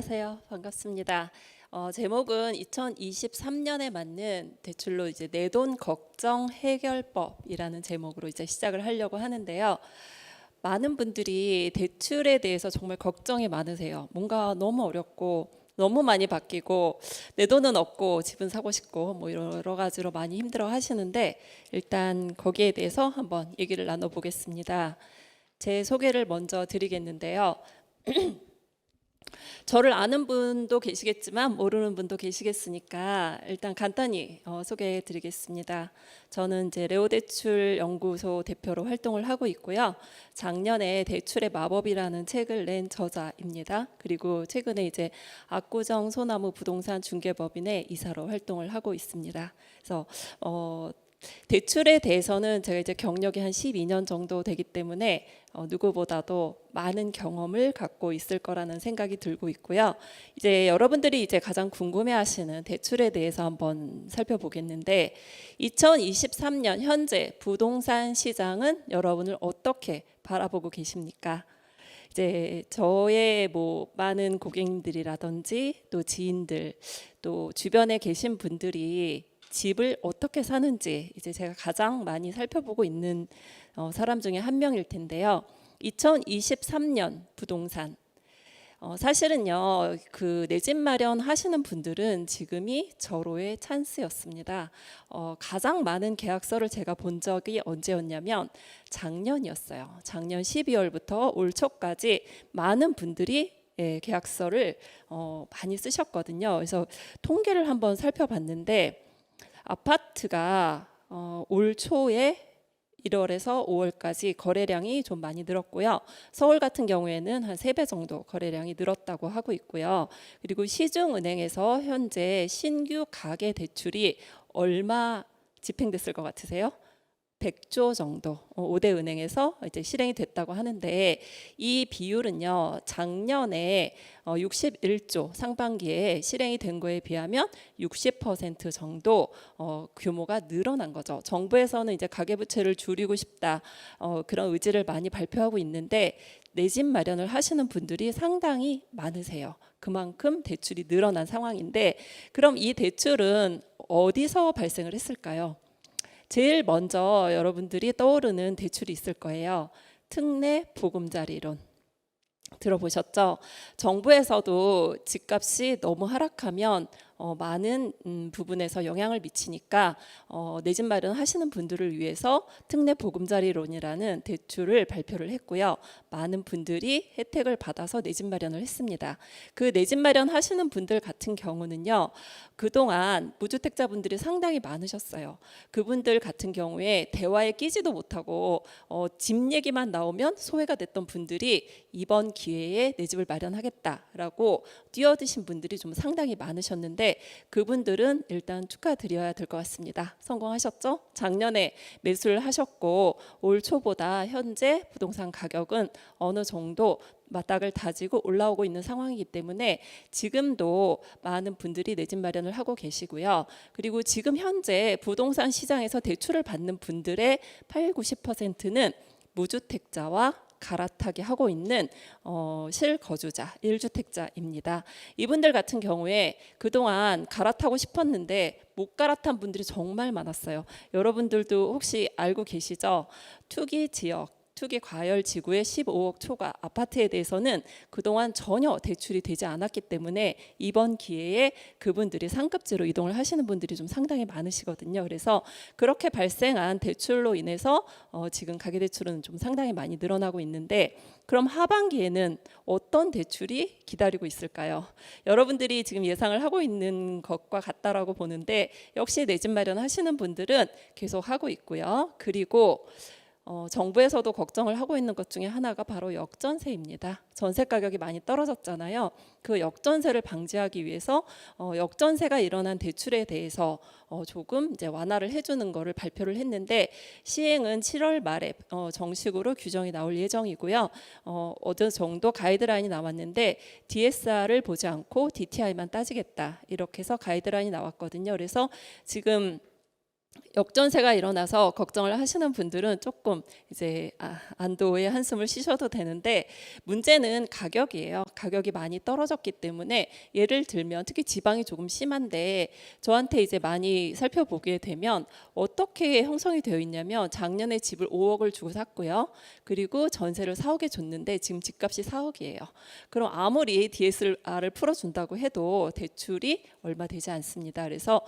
안녕하세요. 반갑습니다. 제목은 2023년에 맞는 대출로 이제 내돈 걱정 해결법이라는 제목으로 이제 시작을 하려고 하는데요. 많은 분들이 대출에 대해서 정말 걱정이 많으세요. 뭔가 너무 어렵고 너무 많이 바뀌고 내 돈은 없고 집은 사고 싶고 뭐 여러 가지로 많이 힘들어 하시는데 일단 거기에 대해서 한번 얘기를 나눠보겠습니다. 제 소개를 먼저 드리겠는데요. 저를 아는 분도 계시겠지만 모르는 분도 계시겠으니까 일단 간단히 소개해 드리겠습니다. 저는 이제 레오대출 연구소 대표로 활동을 하고 있고요. 작년에 대출의 마법이라는 책을 낸 저자입니다. 그리고 최근에 이제 압구정 소나무 부동산 중개법인의 이사로 활동을 하고 있습니다. 그래서 대출에 대해서는 제가 이제 경력이 한 12년 정도 되기 때문에 누구보다도 많은 경험을 갖고 있을 거라는 생각이 들고 있고요. 이제 여러분들이 이제 가장 궁금해하시는 대출에 대해서 한번 살펴보겠는데 2023년 현재 부동산 시장은 여러분을 어떻게 바라보고 계십니까? 이제 저의 뭐 많은 고객님들이라든지 또 지인들 또 주변에 계신 분들이 집을 어떻게 사는지 이제 제가 가장 많이 살펴보고 있는 사람 중에 한 명일 텐데요. 2023년 부동산 사실은요 그 내 집 마련 하시는 분들은 지금이 절호의 찬스였습니다. 가장 많은 계약서를 제가 본 적이 언제였냐면 작년이었어요. 작년 12월부터 올 초까지 많은 분들이 계약서를 많이 쓰셨거든요. 그래서 통계를 한번 살펴봤는데 아파트가 올 초에 1월에서 5월까지 거래량이 좀 많이 늘었고요. 서울 같은 경우에는 한 3배 정도 거래량이 늘었다고 하고 있고요. 그리고 시중은행에서 현재 신규 가계 대출이 얼마 집행됐을 것 같으세요? 100조 정도 5대 은행에서 이제 실행이 됐다고 하는데 이 비율은요 작년에 61조 상반기에 실행이 된 거에 비하면 60% 정도 규모가 늘어난 거죠. 정부에서는 이제 가계부채를 줄이고 싶다 그런 의지를 많이 발표하고 있는데 내 집 마련을 하시는 분들이 상당히 많으세요. 그만큼 대출이 늘어난 상황인데 그럼 이 대출은 어디서 발생을 했을까요? 제일 먼저 여러분들이 떠오르는 대출이 있을 거예요. 특례 보금자리론 들어보셨죠? 정부에서도 집값이 너무 하락하면 많은 부분에서 영향을 미치니까 내 집 마련 하시는 분들을 위해서 특례 보금자리론이라는 대출을 발표를 했고요. 많은 분들이 혜택을 받아서 내 집 마련을 했습니다. 그 내 집 마련 하시는 분들 같은 경우는요. 그동안 무주택자분들이 상당히 많으셨어요. 그분들 같은 경우에 대화에 끼지도 못하고 집 얘기만 나오면 소외가 됐던 분들이 이번 기회에 내 집을 마련하겠다라고 뛰어드신 분들이 좀 상당히 많으셨는데 그분들은 일단 축하드려야 될 것 같습니다. 성공하셨죠? 작년에 매수를 하셨고 올 초보다 현재 부동산 가격은 어느 정도 바닥을 다지고 올라오고 있는 상황이기 때문에 지금도 많은 분들이 내 집 마련을 하고 계시고요. 그리고 지금 현재 부동산 시장에서 대출을 받는 분들의 80~90%는 무주택자와 갈아타기 하고 있는 실거주자, 1주택자입니다. 이분들 같은 경우에 그동안 갈아타고 싶었는데 못 갈아탄 분들이 정말 많았어요. 여러분들도 혹시 알고 계시죠? 투기 지역 투기 과열 지구의 15억 초과 아파트에 대해서는 그동안 전혀 대출이 되지 않았기 때문에 이번 기회에 그분들이 상급지로 이동을 하시는 분들이 좀 상당히 많으시거든요. 그래서 그렇게 발생한 대출로 인해서 지금 가계대출은 좀 상당히 많이 늘어나고 있는데 그럼 하반기에는 어떤 대출이 기다리고 있을까요? 여러분들이 지금 예상을 하고 있는 것과 같다라고 보는데 역시 내 집 마련 하시는 분들은 계속 하고 있고요. 그리고 정부에서도 걱정을 하고 있는 것 중에 하나가 바로 역전세입니다. 전세 가격이 많이 떨어졌잖아요. 그 역전세를 방지하기 위해서 역전세가 일어난 대출에 대해서 조금 이제 완화를 해주는 거를 발표를 했는데 시행은 7월 말에 정식으로 규정이 나올 예정이고요. 어느 정도 가이드라인이 나왔는데 DSR을 보지 않고 DTI만 따지겠다 이렇게 해서 가이드라인이 나왔거든요. 그래서 지금 역전세가 일어나서 걱정을 하시는 분들은 조금 이제 안도의 한숨을 쉬셔도 되는데, 문제는 가격이에요. 가격이 많이 떨어졌기 때문에, 예를 들면 특히 지방이 조금 심한데 저한테 이제 많이 살펴보게 되면 어떻게 형성이 되어 있냐면, 작년에 집을 5억을 주고 샀고요. 그리고 전세를 4억에 줬는데 지금 집값이 4억이에요. 그럼 아무리 DSR을 풀어준다고 해도 대출이 얼마 되지 않습니다. 그래서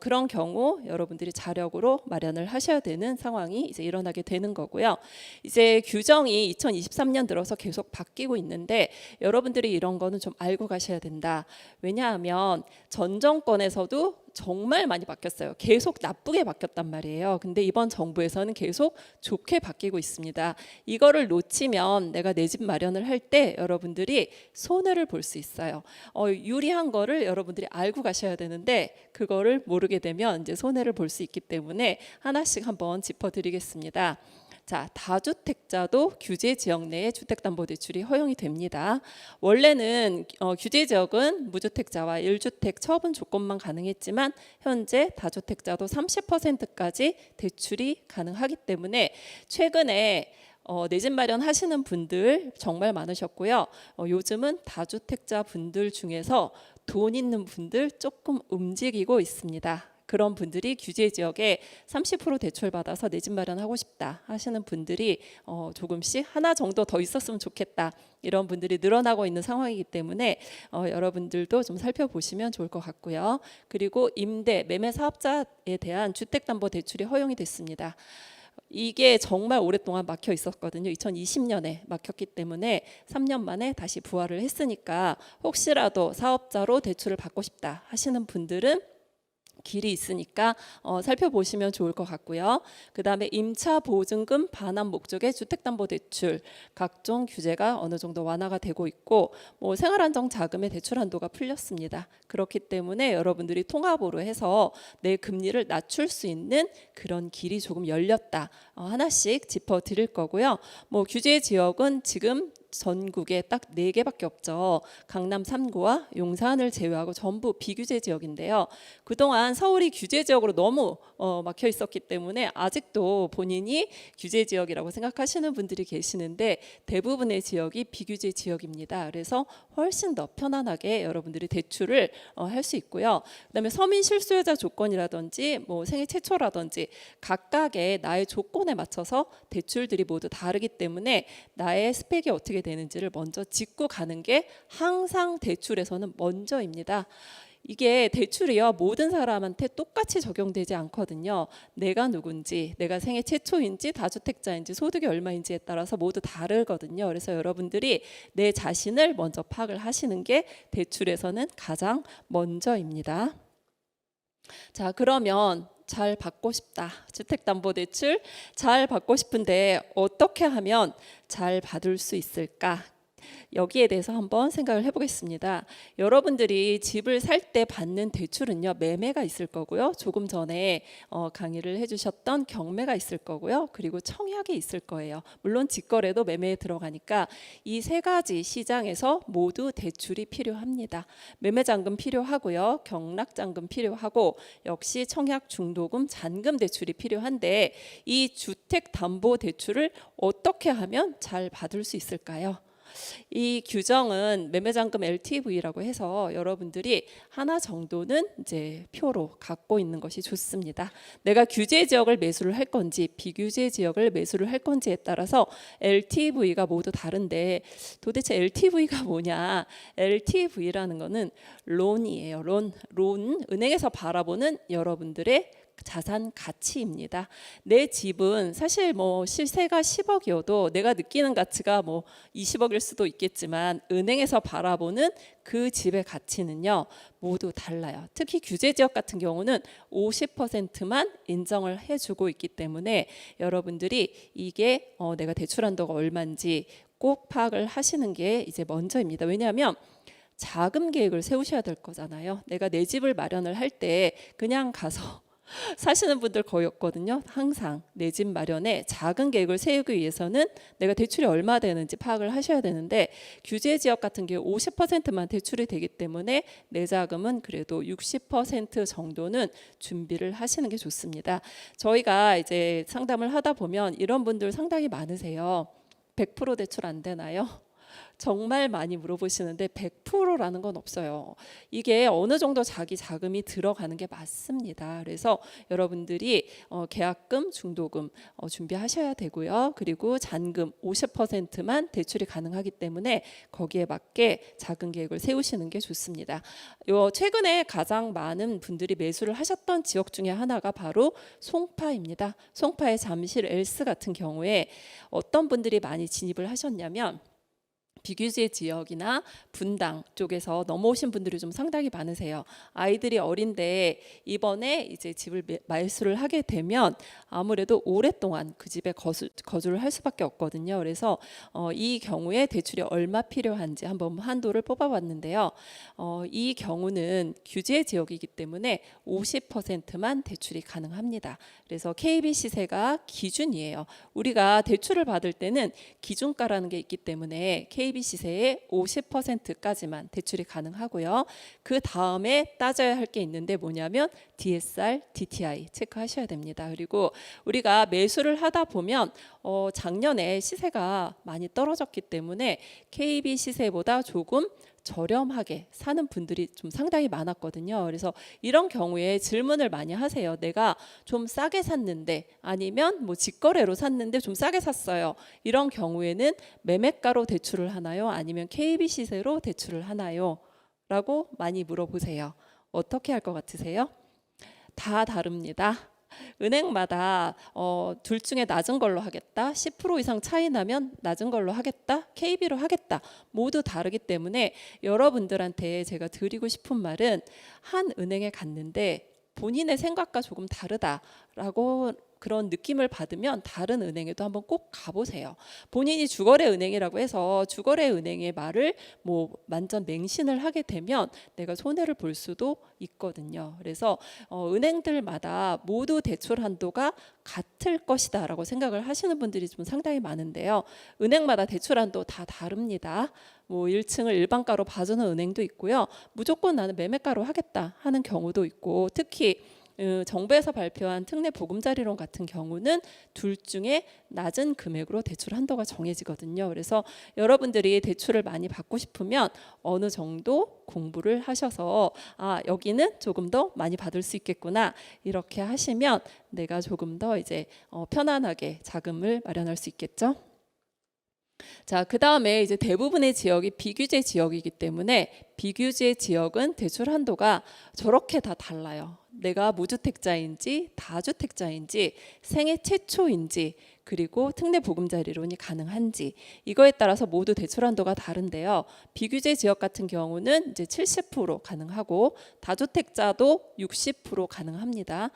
그런 경우 여러분들이 자력으로 마련을 하셔야 되는 상황이 이제 일어나게 되는 거고요. 이제 규정이 2023년 들어서 계속 바뀌고 있는데, 여러분들이 이런 거는 좀 알고 가셔야 된다. 왜냐하면 전 정권에서도 정말 많이 바뀌었어요. 계속 나쁘게 바뀌었단 말이에요. 근데 이번 정부에서는 계속 좋게 바뀌고 있습니다. 이거를 놓치면 내가 내 집 마련을 할 때 여러분들이 손해를 볼 수 있어요. 유리한 거를 여러분들이 알고 가셔야 되는데, 그거를 모르게 되면 이제 손해를 볼 수 있기 때문에 하나씩 한번 짚어드리겠습니다. 자, 다주택자도 규제 지역 내에 주택담보대출이 허용이 됩니다. 원래는 규제 지역은 무주택자와 1주택 처분 조건만 가능했지만, 현재 다주택자도 30%까지 대출이 가능하기 때문에 최근에 내 집 마련하시는 분들 정말 많으셨고요. 요즘은 다주택자 분들 중에서 돈 있는 분들 조금 움직이고 있습니다. 그런 분들이 규제 지역에 30% 대출 받아서 내 집 마련하고 싶다 하시는 분들이 조금씩 하나 정도 더 있었으면 좋겠다, 이런 분들이 늘어나고 있는 상황이기 때문에 여러분들도 좀 살펴보시면 좋을 것 같고요. 그리고 임대, 매매 사업자에 대한 주택담보대출이 허용이 됐습니다. 이게 정말 오랫동안 막혀 있었거든요. 2020년에 막혔기 때문에 3년 만에 다시 부활을 했으니까, 혹시라도 사업자로 대출을 받고 싶다 하시는 분들은 길이 있으니까 살펴보시면 좋을 것 같고요. 그 다음에 임차 보증금 반환 목적의 주택담보대출, 각종 규제가 어느 정도 완화가 되고 있고, 생활안정자금의 대출 한도가 풀렸습니다. 그렇기 때문에 여러분들이 통합으로 해서 내 금리를 낮출 수 있는 그런 길이 조금 열렸다. 하나씩 짚어드릴 거고요. 규제 지역은 지금 전국에 딱 4개밖에 없죠. 강남 3구와 용산을 제외하고 전부 비규제 지역인데요. 그동안 서울이 규제 지역으로 너무 막혀 있었기 때문에 아직도 본인이 규제 지역이라고 생각하시는 분들이 계시는데, 대부분의 지역이 비규제 지역입니다. 그래서 훨씬 더 편안하게 여러분들이 대출을 할 수 있고요. 그다음에 서민 실수요자 조건이라든지 생애 최초라든지 각각의 나의 조건에 맞춰서 대출들이 모두 다르기 때문에 나의 스펙이 어떻게 되는지를 먼저 짚고 가는 게 항상 대출에서는 먼저입니다. 이게 대출이요, 모든 사람한테 똑같이 적용되지 않거든요. 내가 누군지, 내가 생애 최초인지 다주택자인지 소득이 얼마인지에 따라서 모두 다르거든요. 그래서 여러분들이 내 자신을 먼저 파악을 하시는 게 대출에서는 가장 먼저입니다. 자, 그러면 잘 받고 싶다, 주택담보대출 잘 받고 싶은데 어떻게 하면 잘 받을 수 있을까? 여기에 대해서 한번 생각을 해보겠습니다. 여러분들이 집을 살 때 받는 대출은요, 매매가 있을 거고요, 조금 전에 강의를 해주셨던 경매가 있을 거고요, 그리고 청약이 있을 거예요. 물론 직거래도 매매에 들어가니까 이 3가지 시장에서 모두 대출이 필요합니다. 매매잔금 필요하고요, 경락잔금 필요하고, 역시 청약 중도금 잔금 대출이 필요한데, 이 주택담보대출을 어떻게 하면 잘 받을 수 있을까요? 이 규정은 매매잔금 LTV라고 해서 여러분들이 하나 정도는 이제 표로 갖고 있는 것이 좋습니다. 내가 규제 지역을 매수를 할 건지 비규제 지역을 매수를 할 건지에 따라서 LTV가 모두 다른데, 도대체 LTV가 뭐냐? LTV라는 거는 론이에요. 론, 은행에서 바라보는 여러분들의 자산 가치입니다. 내 집은 사실 시세가 10억이어도 내가 느끼는 가치가 20억일 수도 있겠지만, 은행에서 바라보는 그 집의 가치는요, 모두 달라요. 특히 규제 지역 같은 경우는 50%만 인정을 해주고 있기 때문에 여러분들이 이게 내가 대출 한도가 얼마인지 꼭 파악을 하시는 게 이제 먼저입니다. 왜냐하면 자금 계획을 세우셔야 될 거잖아요. 내가 내 집을 마련을 할 때 그냥 가서 사시는 분들 거의 없거든요. 항상 내 집 마련에 작은 계획을 세우기 위해서는 내가 대출이 얼마 되는지 파악을 하셔야 되는데, 규제 지역 같은 경우 50%만 대출이 되기 때문에 내 자금은 그래도 60% 정도는 준비를 하시는 게 좋습니다. 저희가 이제 상담을 하다 보면 이런 분들 상당히 많으세요. 100% 대출 안 되나요? 정말 많이 물어보시는데 100%라는 건 없어요. 이게 어느 정도 자기 자금이 들어가는 게 맞습니다. 그래서 여러분들이 계약금, 중도금 준비하셔야 되고요. 그리고 잔금 50%만 대출이 가능하기 때문에 거기에 맞게 작은 계획을 세우시는 게 좋습니다. 최근에 가장 많은 분들이 매수를 하셨던 지역 중에 하나가 바로 송파입니다. 송파의 잠실 엘스 같은 경우에 어떤 분들이 많이 진입을 하셨냐면, 비규제 지역이나 분당 쪽에서 넘어오신 분들이 좀 상당히 많으세요. 아이들이 어린데 이번에 이제 집을 말수를 하게 되면 아무래도 오랫동안 그 집에 거주를 할 수밖에 없거든요. 그래서 이 경우에 대출이 얼마 필요한지 한번 한도를 뽑아봤는데요. 이 경우는 규제 지역이기 때문에 50%만 대출이 가능합니다. 그래서 KB 시세가 기준이에요. 우리가 대출을 받을 때는 기준가라는 게 있기 때문에 KB 시세의 50%까지만 대출이 가능하고요. 그 다음에 따져야 할 게 있는데 뭐냐면 DSR, DTI 체크하셔야 됩니다. 그리고 우리가 매수를 하다 보면 작년에 시세가 많이 떨어졌기 때문에 KB 시세보다 조금 저렴하게 사는 분들이 좀 상당히 많았거든요. 그래서 이런 경우에 질문을 많이 하세요. 내가 좀 싸게 샀는데, 아니면 뭐 직거래로 샀는데 좀 싸게 샀어요. 이런 경우에는 매매가로 대출을 하나요? 아니면 KB 시세로 대출을 하나요? 라고 많이 물어보세요. 어떻게 할 것 같으세요? 다 다릅니다. 은행마다 둘 중에 낮은 걸로 하겠다, 10% 이상 차이 나면 낮은 걸로 하겠다, KB로 하겠다, 모두 다르기 때문에 여러분들한테 제가 드리고 싶은 말은, 한 은행에 갔는데 본인의 생각과 조금 다르다라고 그런 느낌을 받으면 다른 은행에도 한번 꼭 가보세요. 본인이 주거래 은행이라고 해서 주거래 은행의 말을 뭐 완전 맹신을 하게 되면 내가 손해를 볼 수도 있거든요. 그래서 은행들마다 모두 대출 한도가 같을 것이다라고 생각을 하시는 분들이 좀 상당히 많은데요. 은행마다 대출 한도 다 다릅니다. 뭐 1층을 일반가로 봐주는 은행도 있고요. 무조건 나는 매매가로 하겠다 하는 경우도 있고, 특히 정부에서 발표한 특례 보금자리론 같은 경우는 둘 중에 낮은 금액으로 대출 한도가 정해지거든요. 그래서 여러분들이 대출을 많이 받고 싶으면 어느 정도 공부를 하셔서 여기는 조금 더 많이 받을 수 있겠구나, 이렇게 하시면 내가 조금 더 이제 편안하게 자금을 마련할 수 있겠죠. 자, 그 다음에 이제 대부분의 지역이 비규제 지역이기 때문에 비규제 지역은 대출 한도가 저렇게 다 달라요. 내가 무주택자인지 다주택자인지 생애 최초인지 그리고 특례 보금자리론이 가능한지 이거에 따라서 모두 대출 한도가 다른데요. 비규제 지역 같은 경우는 이제 70% 가능하고 다주택자도 60% 가능합니다.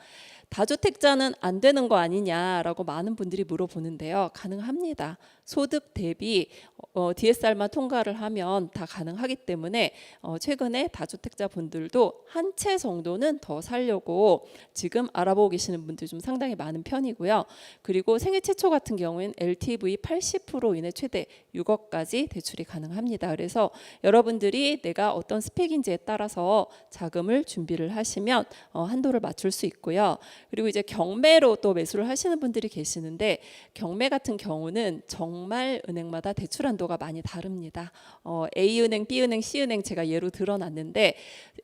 다주택자는 안 되는 거 아니냐라고 많은 분들이 물어보는데요. 가능합니다. 소득 대비 DSR만 통과를 하면 다 가능하기 때문에 최근에 다주택자 분들도 한 채 정도는 더 살려고 지금 알아보고 계시는 분들이 좀 상당히 많은 편이고요. 그리고 생애 최초 같은 경우에는 LTV 80% 이내 최대 6억까지 대출이 가능합니다. 그래서 여러분들이 내가 어떤 스펙인지에 따라서 자금을 준비를 하시면 한도를 맞출 수 있고요. 그리고 이제 경매로 또 매수를 하시는 분들이 계시는데, 경매 같은 경우는 정말 은행마다 대출 한도가 많이 다릅니다. A은행, B은행, C은행 제가 예로 들어놨는데,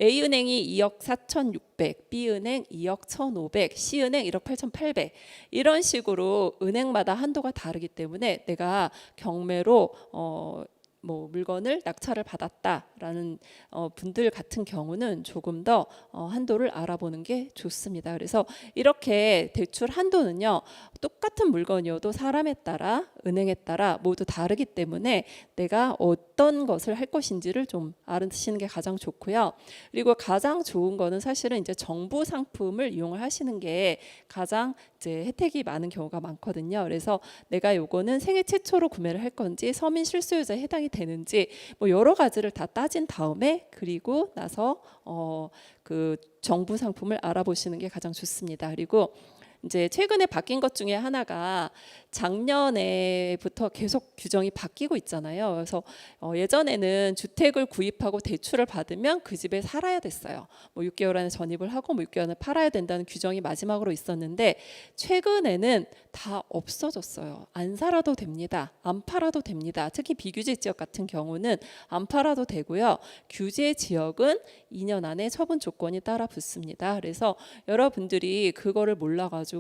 A은행이 2억 4,600, B은행 2억 1,500, C은행 1억 8,800 이런 식으로 은행마다 한도가 다르기 때문에 내가 경매로 뭐 물건을 낙찰을 받았다라는 분들 같은 경우는 조금 더 한도를 알아보는 게 좋습니다. 그래서 이렇게 대출 한도는요, 똑같은 물건이어도 사람에 따라 은행에 따라 모두 다르기 때문에 내가 어떤 것을 할 것인지를 좀 아시는 게 가장 좋고요. 그리고 가장 좋은 거는 사실은 이제 정부 상품을 이용을 하시는 게 가장 이제 혜택이 많은 경우가 많거든요. 그래서 내가 요거는 생애 최초로 구매를 할 건지 서민 실수요자에 해당이 되는지 뭐 여러 가지를 다 따진 다음에 그리고 나서 그 정부 상품을 알아보시는 게 가장 좋습니다. 그리고 이제 최근에 바뀐 것 중에 하나가 작년에부터 계속 규정이 바뀌고 있잖아요. 그래서 예전에는 주택을 구입하고 대출을 받으면 그 집에 살아야 됐어요. 뭐 6개월 안에 전입을 하고 뭐 6개월 안에 팔아야 된다는 규정이 마지막으로 있었는데 최근에는 다 없어졌어요. 안 살아도 됩니다. 안 팔아도 됩니다. 특히 비규제 지역 같은 경우는 안 팔아도 되고요. 규제 지역은 2년 안에 처분 조건이 따라 붙습니다. 그래서 여러분들이 그거를 몰라가지고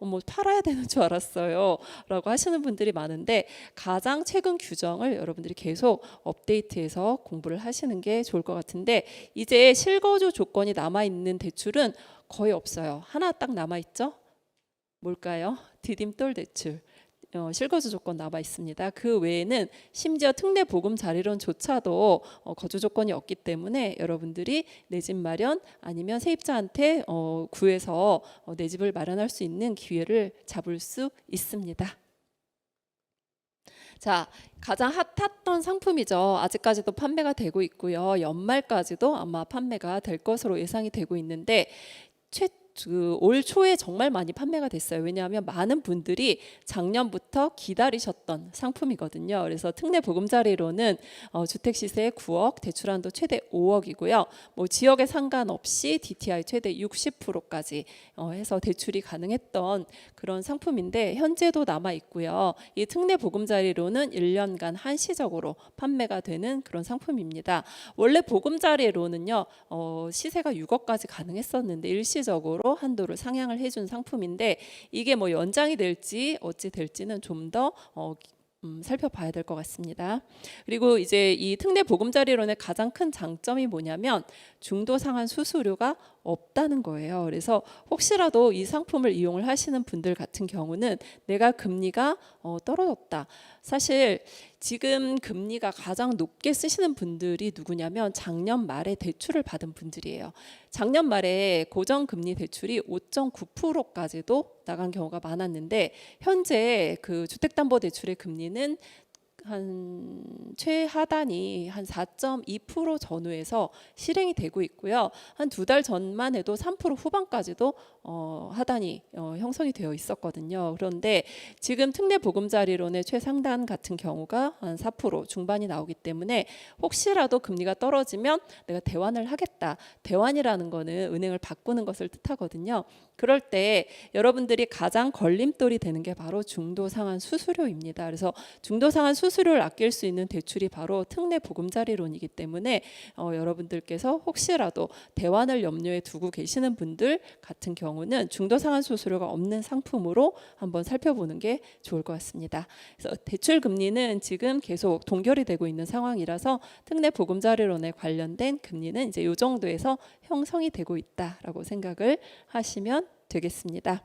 뭐 팔아야 되는 줄 알았어요 라고 하시는 분들이 많은데 가장 최근 규정을 여러분들이 계속 업데이트해서 공부를 하시는 게 좋을 것 같은데 이제 실거주 조건이 남아있는 대출은 거의 없어요. 하나 딱 남아있죠? 뭘까요? 디딤돌 대출. 실거주 조건 남아 있습니다. 그 외에는 심지어 특례 보금 자리론조차도 거주 조건이 없기 때문에 여러분들이 내 집 마련 아니면 세입자한테 구해서 내 집을 마련할 수 있는 기회를 잡을 수 있습니다. 자, 가장 핫했던 상품이죠. 아직까지도 판매가 되고 있고요. 연말까지도 아마 판매가 될 것으로 예상이 되고 있는데 올 초에 정말 많이 판매가 됐어요. 왜냐하면 많은 분들이 작년부터 기다리셨던 상품이거든요. 그래서 특례 보금자리로는 주택 시세 9억, 대출 한도 최대 5억이고요. 뭐 지역에 상관없이 DTI 최대 60%까지 해서 대출이 가능했던 그런 상품인데 현재도 남아 있고요. 이 특례 보금자리로는 1년간 한시적으로 판매가 되는 그런 상품입니다. 원래 보금자리로는요 시세가 6억까지 가능했었는데 일시적으로 한도를 상향을 해준 상품인데 이게 뭐 연장이 될지 어찌 될지는 좀 더 살펴봐야 될 것 같습니다. 그리고 이제 이 특례 보금자리론의 가장 큰 장점이 뭐냐면 중도 상환 수수료가 없다는 거예요. 그래서 혹시라도 이 상품을 이용을 하시는 분들 같은 경우는 내가 금리가 떨어졌다. 사실 지금 금리가 가장 높게 쓰시는 분들이 누구냐면 작년 말에 대출을 받은 분들이에요. 작년 말에 고정금리 대출이 5.9%까지도 나간 경우가 많았는데 현재 그 주택담보대출의 금리는 한 최하단이 한 4.2% 전후에서 실행이 되고 있고요. 한 2달 전만 해도 3% 후반까지도 하단이 형성이 되어 있었거든요. 그런데 지금 특례 보금자리론의 최상단 같은 경우가 한 4% 중반이 나오기 때문에 혹시라도 금리가 떨어지면 내가 대환을 하겠다. 대환이라는 거는 은행을 바꾸는 것을 뜻하거든요. 그럴 때 여러분들이 가장 걸림돌이 되는 게 바로 중도상환 수수료입니다. 그래서 중도상환 수수료를 아낄 수 있는 대출이 바로 특례 보금자리론이기 때문에 여러분들께서 혹시라도 대환을 염려에 두고 계시는 분들 같은 경우는 중도상환 수수료가 없는 상품으로 한번 살펴보는 게 좋을 것 같습니다. 그래서 대출 금리는 지금 계속 동결이 되고 있는 상황이라서 특례 보금자리론에 관련된 금리는 이제 이 정도에서 형성이 되고 있다라고 생각을 하시면 되겠습니다.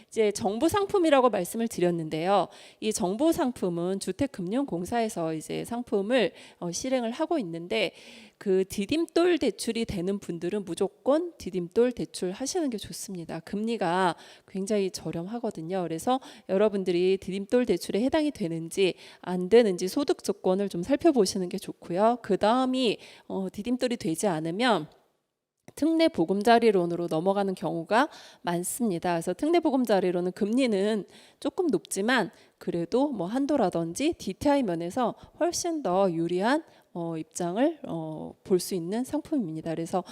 이제 정부 상품이라고 말씀을 드렸는데요. 이 정부 상품은 주택금융공사에서 이제 상품을 실행을 하고 있는데 그 디딤돌 대출이 되는 분들은 무조건 디딤돌 대출 하시는 게 좋습니다. 금리가 굉장히 저렴하거든요. 그래서 여러분들이 디딤돌 대출에 해당이 되는지 안 되는지 소득 조건을 좀 살펴보시는 게 좋고요. 그 다음이 디딤돌이 되지 않으면 특례 보금자리론으로 넘어가는 경우가 많습니다. 그래서 특례 보금자리론은 금리는 조금 높지만 그래도 뭐 한도라든지 DTI 면에서 훨씬 더 유리한 입장을 볼 수 있는 상품입니다. 그래서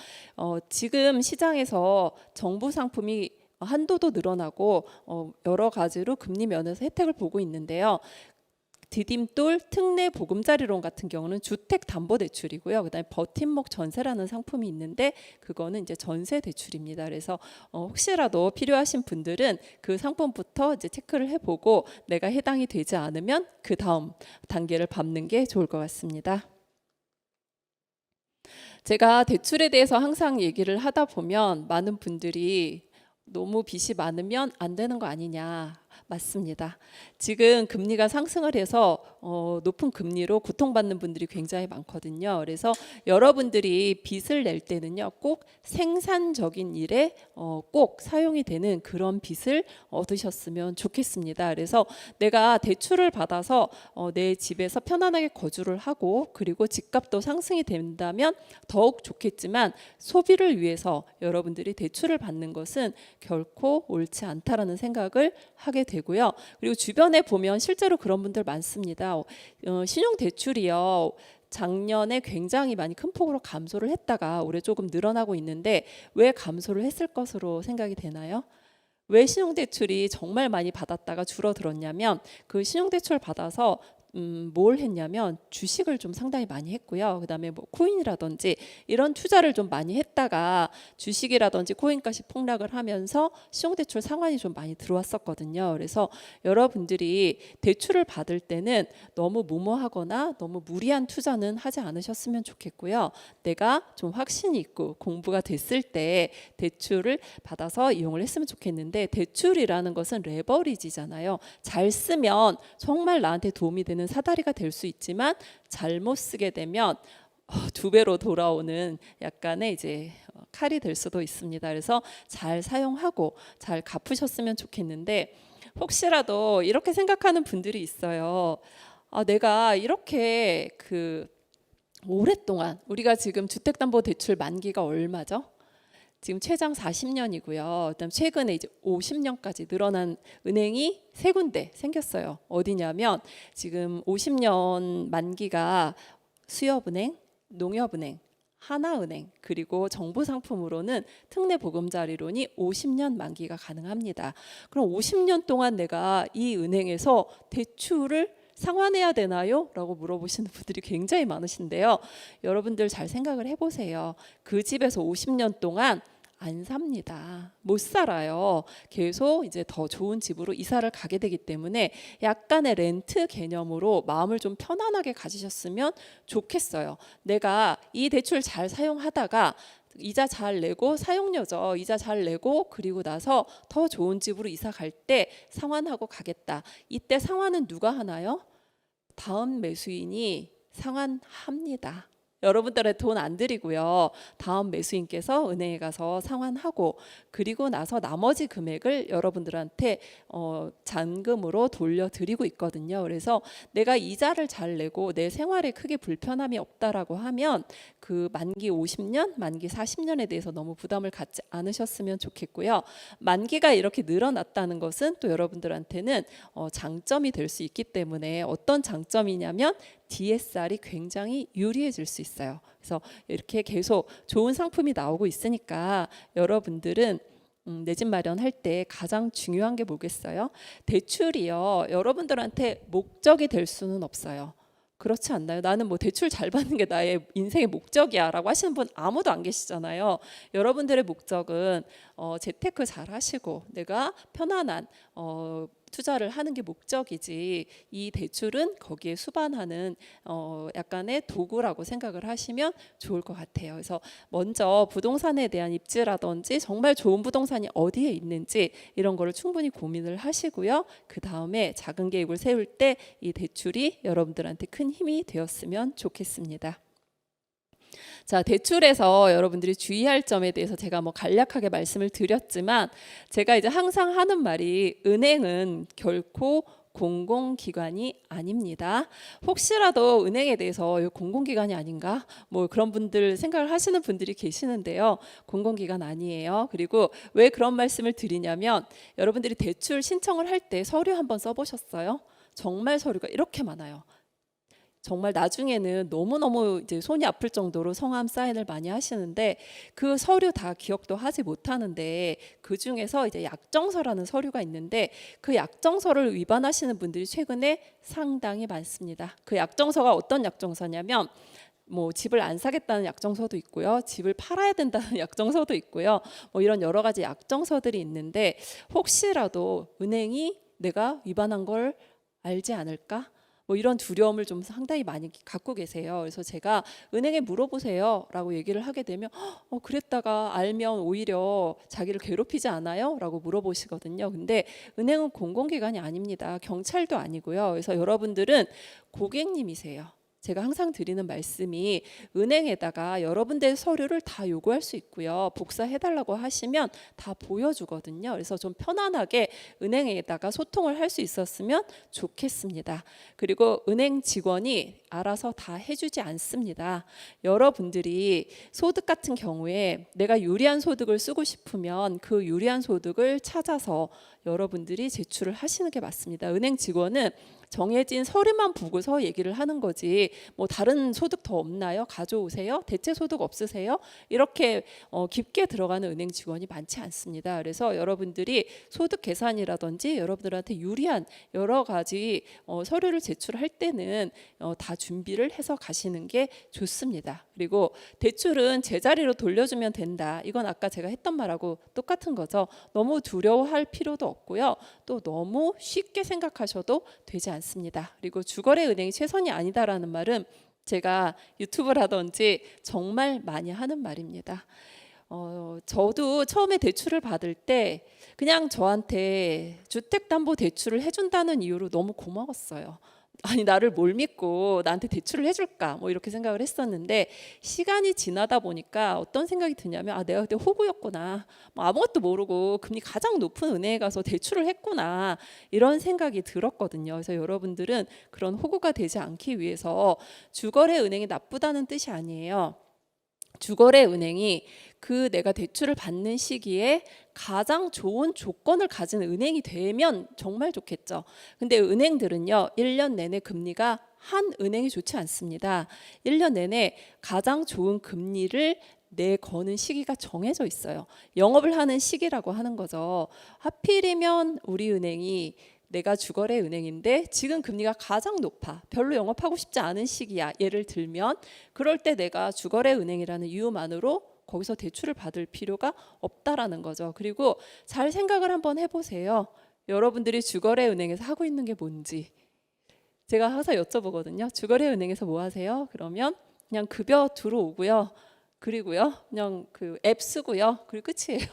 지금 시장에서 정부 상품이 한도도 늘어나고 여러 가지로 금리 면에서 혜택을 보고 있는데요. 디딤돌 특례 보금자리론 같은 경우는 주택담보대출이고요. 그다음에 버팀목 전세라는 상품이 있는데 그거는 이제 전세 대출입니다. 그래서 혹시라도 필요하신 분들은 그 상품부터 이제 체크를 해보고 내가 해당이 되지 않으면 그 다음 단계를 밟는 게 좋을 것 같습니다. 제가 대출에 대해서 항상 얘기를 하다 보면 많은 분들이 너무 빚이 많으면 안 되는 거 아니냐. 맞습니다. 지금 금리가 상승을 해서 높은 금리로 고통받는 분들이 굉장히 많거든요. 그래서 여러분들이 빚을 낼 때는요, 꼭 생산적인 일에 꼭 사용이 되는 그런 빚을 얻으셨으면 좋겠습니다. 그래서 내가 대출을 받아서 내 집에서 편안하게 거주를 하고 그리고 집값도 상승이 된다면 더욱 좋겠지만 소비를 위해서 여러분들이 대출을 받는 것은 결코 옳지 않다라는 생각을 하게 되고요. 그리고 주변에 보면 실제로 그런 분들 많습니다. 신용 대출이요. 작년에 굉장히 많이 큰 폭으로 감소를 했다가 올해 조금 늘어나고 있는데 왜 감소를 했을 것으로 생각이 되나요? 왜 신용대출이 정말 많이 받았다가 줄어들었냐면 그 신용대출 받아서 뭘 했냐면 주식을 좀 상당히 많이 했고요. 그다음에 뭐 코인이라든지 이런 투자를 좀 많이 했다가 주식이라든지 코인값이 폭락을 하면서 신용대출 상환이 좀 많이 들어왔었거든요. 그래서 여러분들이 대출을 받을 때는 너무 무모하거나 너무 무리한 투자는 하지 않으셨으면 좋겠고요. 내가 좀 확신이 있고 공부가 됐을 때 대출을 받아서 이용을 했으면 좋겠는데 대출이라는 것은 레버리지잖아요. 잘 쓰면 정말 나한테 도움이 되는 사다리가 될 수 있지만 잘못 쓰게 되면 두 배로 돌아오는 약간의 이제 칼이 될 수도 있습니다. 그래서 잘 사용하고 잘 갚으셨으면 좋겠는데 혹시라도 이렇게 생각하는 분들이 있어요. 내가 이렇게 오랫동안 우리가 지금 주택담보대출 만기가 얼마죠? 지금 최장 40년이고요. 그다음 최근에 이제 50년까지 늘어난 은행이 세 군데 생겼어요. 어디냐면 지금 50년 만기가 수협은행, 농협은행, 하나은행 그리고 정부상품으로는 특례보금자리론이 50년 만기가 가능합니다. 그럼 50년 동안 내가 이 은행에서 대출을 상환해야 되나요? 라고 물어보시는 분들이 굉장히 많으신데요. 여러분들 잘 생각을 해보세요. 그 집에서 50년 동안 안 삽니다. 못 살아요. 계속 이제 더 좋은 집으로 이사를 가게 되기 때문에 약간의 렌트 개념으로 마음을 좀 편안하게 가지셨으면 좋겠어요. 내가 이 대출 잘 사용하다가 이자 잘 내고 사용료죠. 이자 잘 내고 그리고 나서 더 좋은 집으로 이사 갈 때 상환하고 가겠다. 이때 상환은 누가 하나요? 다음 매수인이 상환합니다. 여러분들의 돈 안 드리고요. 다음 매수인께서 은행에 가서 상환하고 그리고 나서 나머지 금액을 여러분들한테 잔금으로 돌려드리고 있거든요. 그래서 내가 이자를 잘 내고 내 생활에 크게 불편함이 없다라고 하면 그 만기 50년, 만기 40년에 대해서 너무 부담을 갖지 않으셨으면 좋겠고요. 만기가 이렇게 늘어났다는 것은 또 여러분들한테는 장점이 될 수 있기 때문에 어떤 장점이냐면 DSR이 굉장히 유리해질 수 있어요. 그래서 이렇게 계속 좋은 상품이 나오고 있으니까 여러분들은 내 집 마련할 때 가장 중요한 게 뭐겠어요? 대출이요. 여러분들한테 목적이 될 수는 없어요. 그렇지 않나요? 나는 뭐 대출 잘 받는 게 나의 인생의 목적이야 라고 하시는 분 아무도 안 계시잖아요. 여러분들의 목적은 재테크 잘 하시고 내가 편안한 투자를 하는 게 목적이지 이 대출은 거기에 수반하는 약간의 도구라고 생각을 하시면 좋을 것 같아요. 그래서 먼저 부동산에 대한 입지라든지 정말 좋은 부동산이 어디에 있는지 이런 거를 충분히 고민을 하시고요. 그 다음에 작은 계획을 세울 때 이 대출이 여러분들한테 큰 힘이 되었으면 좋겠습니다. 자, 대출에서 여러분들이 주의할 점에 대해서 제가 뭐 간략하게 말씀을 드렸지만 제가 이제 항상 하는 말이 은행은 결코 공공기관이 아닙니다. 혹시라도 은행에 대해서 공공기관이 아닌가? 뭐 그런 분들 생각을 하시는 분들이 계시는데요. 공공기관 아니에요. 그리고 왜 그런 말씀을 드리냐면 여러분들이 대출 신청을 할 때 서류 한번 써보셨어요? 정말 서류가 이렇게 많아요. 정말 나중에는 너무너무 이제 손이 아플 정도로 성함 사인을 많이 하시는데 그 서류 다 기억도 하지 못하는데 그 중에서 이제 약정서라는 서류가 있는데 그 약정서를 위반하시는 분들이 최근에 상당히 많습니다. 그 약정서가 어떤 약정서냐면 뭐 집을 안 사겠다는 약정서도 있고요. 집을 팔아야 된다는 약정서도 있고요. 뭐 이런 여러 가지 약정서들이 있는데 혹시라도 은행이 내가 위반한 걸 알지 않을까? 뭐 이런 두려움을 좀 상당히 많이 갖고 계세요. 그래서 제가 은행에 물어보세요라고 얘기를 하게 되면 그랬다가 알면 오히려 자기를 괴롭히지 않아요?라고 물어보시거든요. 근데 은행은 공공기관이 아닙니다. 경찰도 아니고요. 그래서 여러분들은 고객님이세요. 제가 항상 드리는 말씀이 은행에다가 여러 군데의 서류를 다 요구할 수 있고요. 복사해달라고 하시면 다 보여주거든요. 그래서 좀 편안하게 은행에다가 소통을 할 수 있었으면 좋겠습니다. 그리고 은행 직원이 알아서 다 해주지 않습니다. 여러분들이 소득 같은 경우에 내가 유리한 소득을 쓰고 싶으면 그 유리한 소득을 찾아서 여러분들이 제출을 하시는 게 맞습니다. 은행 직원은 정해진 서류만 보고서 얘기를 하는 거지 뭐 다른 소득 더 없나요? 가져오세요. 대체 소득 없으세요? 이렇게 깊게 들어가는 은행 직원이 많지 않습니다. 그래서 여러분들이 소득 계산이라든지 여러분들한테 유리한 여러 가지 서류를 제출할 때는 다 준비를 해서 가시는 게 좋습니다. 그리고 대출은 제자리로 돌려주면 된다. 이건 아까 제가 했던 말하고 똑같은 거죠. 너무 두려워할 필요도 없고요. 또 너무 쉽게 생각하셔도 되지 않습니다. 그리고 주거래 은행이 최선이 아니다라는 말은 제가 유튜브라든지 정말 많이 하는 말입니다. 저도 처음에 대출을 받을 때 그냥 저한테 주택담보대출을 해준다는 이유로 너무 고마웠어요. 아니 나를 뭘 믿고 나한테 대출을 해줄까 뭐 이렇게 생각을 했었는데 시간이 지나다 보니까 어떤 생각이 드냐면 내가 그때 호구였구나, 뭐 아무것도 모르고 금리 가장 높은 은행에 가서 대출을 했구나 이런 생각이 들었거든요. 그래서 여러분들은 그런 호구가 되지 않기 위해서 주거래 은행이 나쁘다는 뜻이 아니에요. 주거래 은행이 그 내가 대출을 받는 시기에 가장 좋은 조건을 가진 은행이 되면 정말 좋겠죠. 근데 은행들은요 1년 내내 금리가 한 은행이 좋지 않습니다. 1년 내내 가장 좋은 금리를 내거는 시기가 정해져 있어요. 영업을 하는 시기라고 하는 거죠. 하필이면 우리 은행이 내가 주거래 은행인데 지금 금리가 가장 높아, 별로 영업하고 싶지 않은 시기야, 예를 들면 그럴 때 내가 주거래 은행이라는 이유만으로 거기서 대출을 받을 필요가 없다라는 거죠. 그리고 잘 생각을 한번 해보세요. 여러분들이 주거래 은행에서 하고 있는 게 뭔지 제가 항상 여쭤보거든요. 주거래 은행에서 뭐 하세요? 그러면 그냥 급여 들어오고요. 그리고요 그냥 그 앱 쓰고요. 그리고 끝이에요.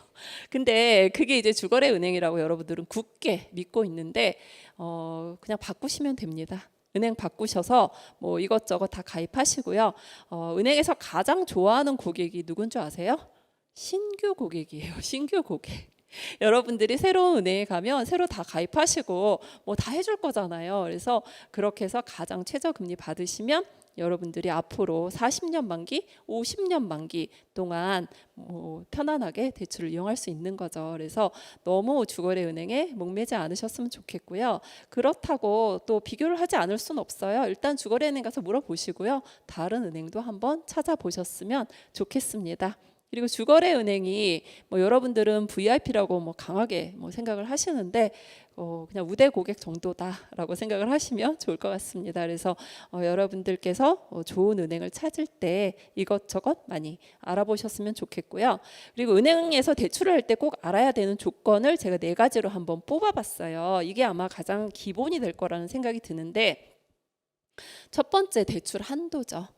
근데 그게 이제 주거래 은행이라고 여러분들은 굳게 믿고 있는데 그냥 바꾸시면 됩니다. 은행 바꾸셔서 뭐 이것저것 다 가입하시고요. 은행에서 가장 좋아하는 고객이 누군 줄 아세요? 신규 고객이에요. 신규 고객. 여러분들이 새로운 은행에 가면 새로 다 가입하시고 뭐 다 해줄 거잖아요. 그래서 그렇게 해서 가장 최저 금리 받으시면 여러분들이 앞으로 40년 만기, 50년 만기 동안 편안하게 대출을 이용할 수 있는 거죠. 그래서 너무 주거래 은행에 목매지 않으셨으면 좋겠고요. 그렇다고 또 비교를 하지 않을 수는 없어요. 일단 주거래 은행 가서 물어보시고요. 다른 은행도 한번 찾아보셨으면 좋겠습니다. 그리고 주거래 은행이 여러분들은 VIP라고 강하게 생각을 하시는데 그냥 우대 고객 정도다라고 생각을 하시면 좋을 것 같습니다. 그래서 여러분들께서 좋은 은행을 찾을 때 이것저것 많이 알아보셨으면 좋겠고요. 그리고 은행에서 대출을 할 때 꼭 알아야 되는 조건을 제가 4가지로 한번 뽑아봤어요. 이게 아마 가장 기본이 될 거라는 생각이 드는데 첫 번째 대출 한도죠.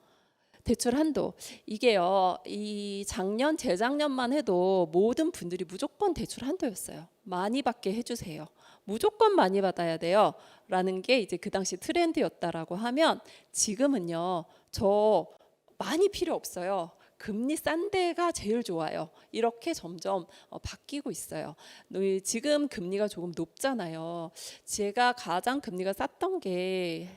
대출 한도. 이게요, 이 작년, 재작년만 해도 모든 분들이 무조건 대출 한도였어요. 많이 받게 해주세요. 무조건 많이 받아야 돼요. 라는 게 이제 그 당시 트렌드였다라고 하면 지금은요, 저 많이 필요 없어요. 금리 싼 데가 제일 좋아요. 이렇게 점점 바뀌고 있어요. 지금 금리가 조금 높잖아요. 제가 가장 금리가 쌌던 게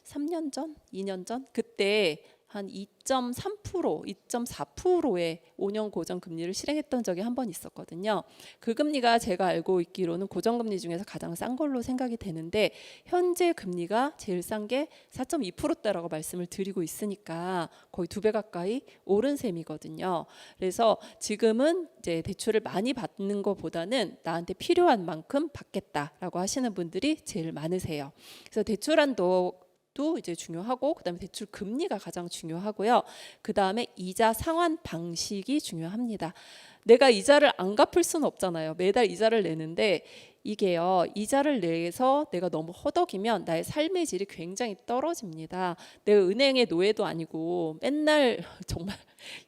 3년 전, 2년 전 그때 한 2.3%, 2.4%의 5년 고정금리를 실행했던 적이 한 번 있었거든요. 그 금리가 제가 알고 있기로는 고정금리 중에서 가장 싼 걸로 생각이 되는데 현재 금리가 제일 싼 게 4.2%대라고 말씀을 드리고 있으니까 거의 2배 가까이 오른 셈이거든요. 그래서 지금은 이제 대출을 많이 받는 것보다는 나한테 필요한 만큼 받겠다라고 하시는 분들이 제일 많으세요. 그래서 대출 한도 도 이제 중요하고 그다음에 대출 금리가 가장 중요하고요. 그다음에 이자 상환 방식이 중요합니다. 내가 이자를 안 갚을 수는 없잖아요. 매달 이자를 내는데 이게요, 이자를 내서 내가 너무 허덕이면 나의 삶의 질이 굉장히 떨어집니다. 내가 은행의 노예도 아니고 맨날 정말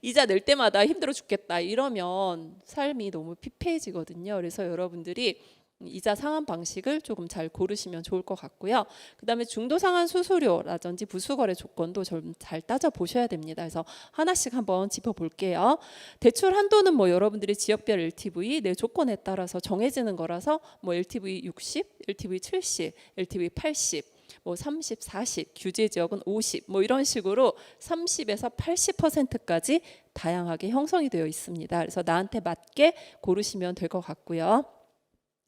이자 낼 때마다 힘들어 죽겠다 이러면 삶이 너무 피폐해지거든요. 그래서 여러분들이 이자 상환 방식을 조금 잘 고르시면 좋을 것 같고요. 그다음에 중도 상환 수수료라든지 부수거래 조건도 좀 잘 따져 보셔야 됩니다. 그래서 하나씩 한번 짚어 볼게요. 대출 한도는 뭐 여러분들이 지역별 LTV 내 조건에 따라서 정해지는 거라서 뭐 LTV 60, LTV 70, LTV 80, 뭐 30, 40, 규제 지역은 50, 뭐 이런 식으로 30에서 80%까지 다양하게 형성이 되어 있습니다. 그래서 나한테 맞게 고르시면 될 것 같고요.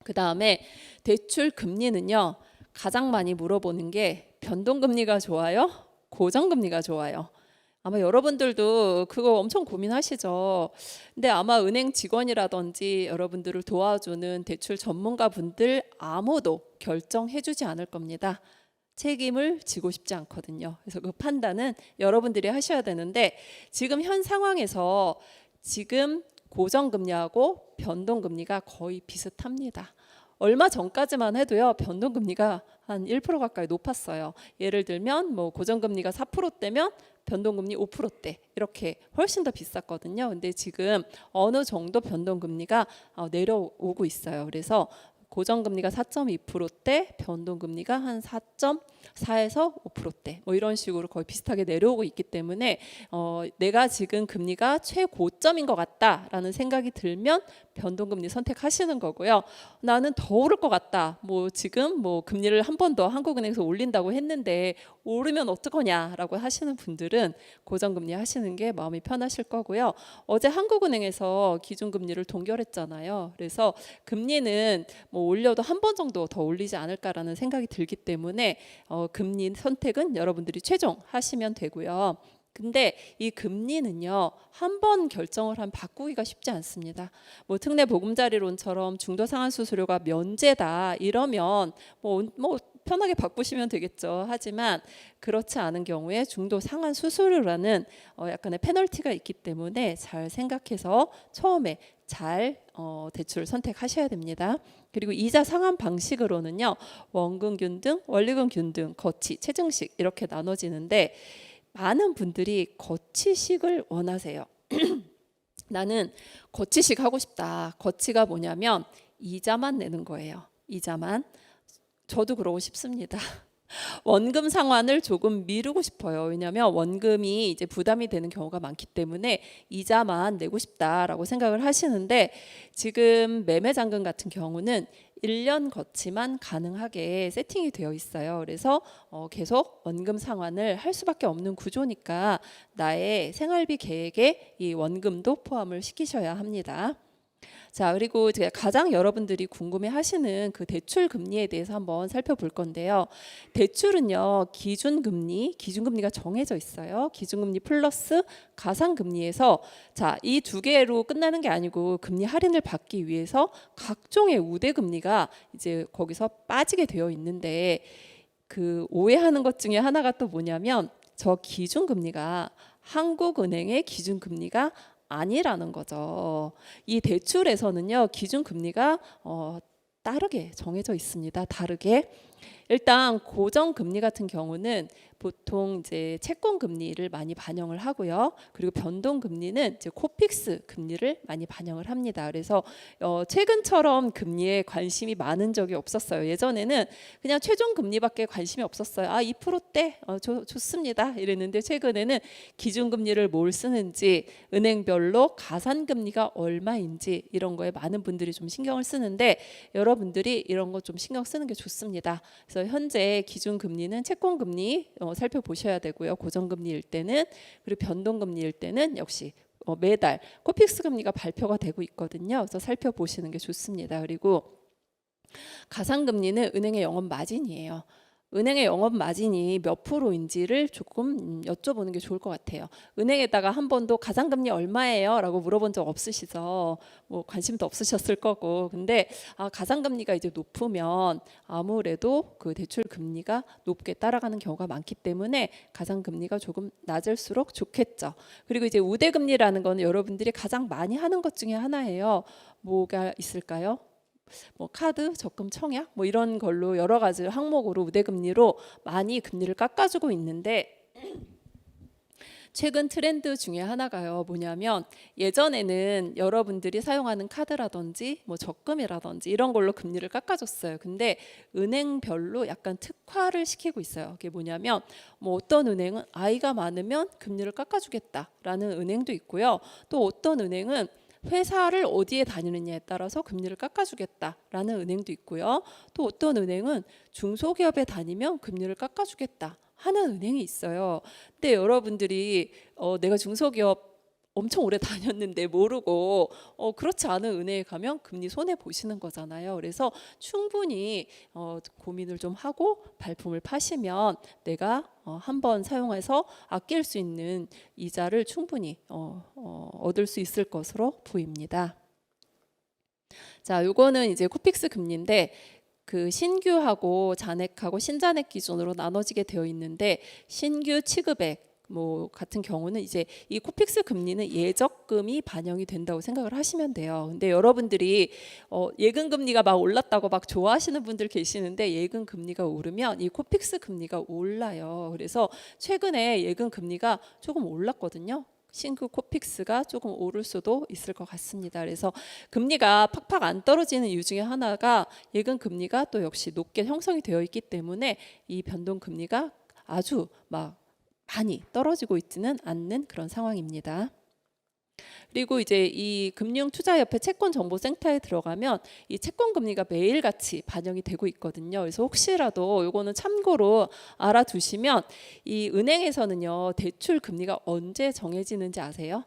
그 다음에 대출 금리는요, 가장 많이 물어보는 게 변동금리가 좋아요? 고정금리가 좋아요? 아마 여러분들도 그거 엄청 고민하시죠. 근데 아마 은행 직원이라든지 여러분들을 도와주는 대출 전문가분들 아무도 결정해주지 않을 겁니다. 책임을 지고 싶지 않거든요. 그래서 그 판단은 여러분들이 하셔야 되는데, 지금 현 상황에서 지금 고정금리하고 변동금리가 거의 비슷합니다. 얼마 전까지만 해도요, 변동금리가 한 1% 가까이 높았어요. 예를 들면 뭐 고정금리가 4%대면 변동금리 5%대 이렇게 훨씬 더 비쌌거든요. 근데 지금 어느 정도 변동금리가 내려오고 있어요. 그래서 고정금리가 4.2%대, 변동금리가 한 4.4에서 5%대 뭐 이런 식으로 거의 비슷하게 내려오고 있기 때문에 내가 지금 금리가 최고점인 것 같다라는 생각이 들면 변동금리 선택하시는 거고요. 나는 더 오를 것 같다. 뭐 지금 뭐 금리를 한 번 더 한국은행에서 올린다고 했는데 오르면 어떡하냐라고 하시는 분들은 고정금리 하시는 게 마음이 편하실 거고요. 어제 한국은행에서 기준금리를 동결했잖아요. 그래서 금리는 뭐 올려도 한 번 정도 더 올리지 않을까라는 생각이 들기 때문에 금리 선택은 여러분들이 최종 하시면 되고요. 근데 이 금리는요, 한 번 결정을 하면 바꾸기가 쉽지 않습니다. 뭐 특례 보금자리론처럼 중도 상환 수수료가 면제다 이러면 뭐 편하게 바꾸시면 되겠죠. 하지만 그렇지 않은 경우에 중도 상환 수수료라는 약간의 페널티가 있기 때문에 잘 생각해서 처음에 잘 대출을 선택하셔야 됩니다. 그리고 이자 상환 방식으로는요, 원금균 등, 원리금균 등, 거치, 체증식 이렇게 나눠지는데, 많은 분들이 거치식을 원하세요. 나는 거치식 하고 싶다. 거치가 뭐냐면 이자만 내는 거예요. 이자만. 저도 그러고 싶습니다. 원금 상환을 조금 미루고 싶어요. 왜냐하면 원금이 이제 부담이 되는 경우가 많기 때문에 이자만 내고 싶다라고 생각을 하시는데, 지금 매매잔금 같은 경우는 1년 거치만 가능하게 세팅이 되어 있어요. 그래서 계속 원금 상환을 할 수밖에 없는 구조니까 나의 생활비 계획에 이 원금도 포함을 시키셔야 합니다. 자, 그리고 제가 가장 여러분들이 궁금해하시는 그 대출 금리에 대해서 한번 살펴볼 건데요. 대출은요, 기준금리가 정해져 있어요. 기준금리 플러스 가상금리에서, 자, 이 두 개로 끝나는 게 아니고 금리 할인을 받기 위해서 각종의 우대금리가 이제 거기서 빠지게 되어 있는데, 그 오해하는 것 중에 하나가 또 뭐냐면 저 기준금리가 한국은행의 기준금리가 아니라는 거죠. 이 대출에서는요, 기준금리가 다르게 정해져 있습니다. 다르게. 일단 고정금리 같은 경우는 보통 이제 채권 금리를 많이 반영을 하고요. 그리고 변동금리는 이제 코픽스 금리를 많이 반영을 합니다. 그래서 최근처럼 금리에 관심이 많은 적이 없었어요. 예전에는 그냥 최종 금리밖에 관심이 없었어요. 2%대 좋습니다 이랬는데, 최근에는 기준금리를 뭘 쓰는지, 은행별로 가산금리가 얼마인지 이런 거에 많은 분들이 좀 신경을 쓰는데, 여러분들이 이런 거 좀 신경 쓰는 게 좋습니다. 그래서 현재 기준금리는 채권금리 살펴보셔야 되고요. 고정금리일 때는, 그리고 변동금리일 때는 역시 매달 코픽스 금리가 발표가 되고 있거든요. 그래서 살펴보시는 게 좋습니다. 그리고 가상금리는 은행의 영업 마진이에요. 은행의 영업 마진이 몇 프로인지를 조금 여쭤보는 게 좋을 것 같아요. 은행에다가 한 번도 가상금리 얼마예요? 라고 물어본 적 없으시죠? 뭐 관심도 없으셨을 거고. 근데 가상금리가 이제 높으면 아무래도 그 대출 금리가 높게 따라가는 경우가 많기 때문에 가상금리가 조금 낮을수록 좋겠죠. 그리고 이제 우대금리라는 거는 여러분들이 가장 많이 하는 것 중에 하나예요. 뭐가 있을까요? 뭐 카드, 적금 청약 뭐 이런 걸로 여러 가지 항목으로 우대금리로 많이 금리를 깎아주고 있는데 최근 트렌드 중에 하나가요. 뭐냐면 예전에는 여러분들이 사용하는 카드라든지 뭐 적금이라든지 이런 걸로 금리를 깎아줬어요. 근데 은행별로 약간 특화를 시키고 있어요. 그게 뭐냐면 뭐 어떤 은행은 아이가 많으면 금리를 깎아주겠다라는 은행도 있고요. 또 어떤 은행은 회사를 어디에 다니느냐에 따라서 금리를 깎아주겠다라는 은행도 있고요. 또 어떤 은행은 중소기업에 다니면 금리를 깎아주겠다 하는 은행이 있어요. 근데 여러분들이 내가 중소기업 엄청 오래 다녔는데 모르고 그렇지 않은 은행에 가면 금리 손해 보시는 거잖아요. 그래서 충분히 고민을 좀 하고 발품을 파시면 내가 한번 사용해서 아낄 수 있는 이자를 충분히 얻을 수 있을 것으로 보입니다. 자, 요거는 이제 코픽스 금리인데 그 신규하고 잔액하고 신잔액 기준으로 나눠지게 되어 있는데 신규 취급액 뭐 같은 경우는 이제 이 코픽스 금리는 예적금이 반영이 된다고 생각을 하시면 돼요. 근데 여러분들이 예금 금리가 막 올랐다고 막 좋아하시는 분들 계시는데 예금 금리가 오르면 이 코픽스 금리가 올라요. 그래서 최근에 예금 금리가 조금 올랐거든요. 신규 코픽스가 조금 오를 수도 있을 것 같습니다. 그래서 금리가 팍팍 안 떨어지는 이유 중에 하나가 예금 금리가 또 역시 높게 형성이 되어 있기 때문에 이 변동 금리가 아주 막 많이 떨어지고 있지는 않는 그런 상황입니다. 그리고 이제 이 금융투자협회 채권정보센터에 들어가면 이 채권 금리가 매일같이 반영이 되고 있거든요. 그래서 혹시라도 요거는 참고로 알아두시면 이 은행에서는요 대출 금리가 언제 정해지는지 아세요?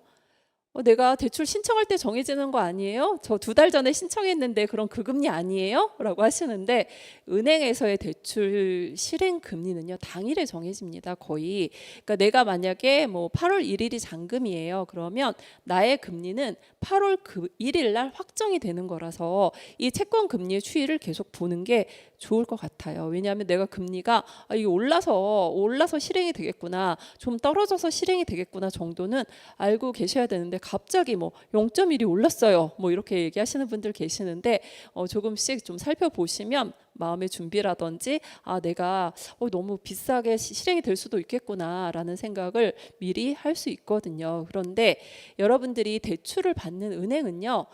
내가 대출 신청할 때 정해지는 거 아니에요? 저 2달 전에 신청했는데 그럼 그 금리 아니에요? 라고 하시는데 은행에서의 대출 실행 금리는요 당일에 정해집니다. 거의. 그러니까 내가 만약에 뭐 8월 1일이 잔금이에요. 그러면 나의 금리는 8월 1일 날 확정이 되는 거라서 이 채권 금리의 추이를 계속 보는 게 좋을 것 같아요. 왜냐하면 내가 금리가 이게 올라서 실행이 되겠구나, 좀 떨어져서 실행이 되겠구나 정도는 알고 계셔야 되는데 갑자기 뭐 0.1이 올랐어요. 뭐 이렇게 얘기하시는 분들 계시는데 조금씩 좀 살펴보시면 마음의 준비라든지 내가 너무 비싸게 실행이 될 수도 있겠구나라는 생각을 미리 할 수 있거든요. 그런데 여러분들이 대출을 받는 은행은요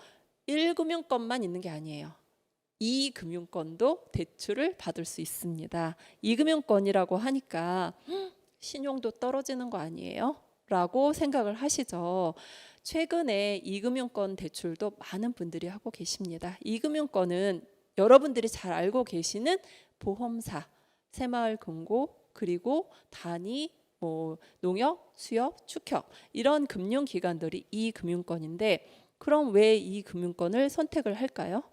1금융권만 있는 게 아니에요. 2금융권도 대출을 받을 수 있습니다. 2금융권이라고 하니까 신용도 떨어지는 거 아니에요? 라고 생각을 하시죠. 최근에 2금융권 대출도 많은 분들이 하고 계십니다. 2금융권은 여러분들이 잘 알고 계시는 보험사, 새마을금고, 그리고 단위, 뭐 농협, 수협, 축협 이런 금융기관들이 2금융권인데 그럼 왜 2금융권을 선택을 할까요?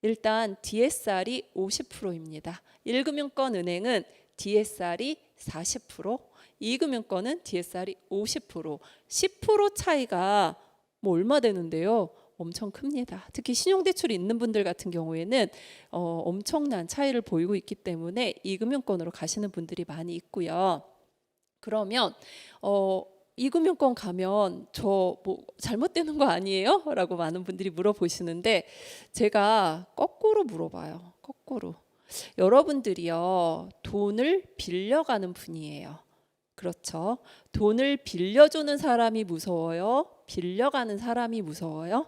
일단 DSR이 50%입니다. 1금융권 은행은 DSR이 40%, 2금융권은 DSR이 50%, 10% 차이가 뭐 얼마 되는데요? 엄청 큽니다. 특히 신용대출이 있는 분들 같은 경우에는 엄청난 차이를 보이고 있기 때문에 2금융권으로 가시는 분들이 많이 있고요. 그러면 2금융권 가면 저 뭐 잘못되는 거 아니에요? 라고 많은 분들이 물어보시는데 제가 거꾸로 물어봐요. 거꾸로. 여러분들이요 돈을 빌려가는 분이에요. 그렇죠? 돈을 빌려주는 사람이 무서워요? 빌려가는 사람이 무서워요?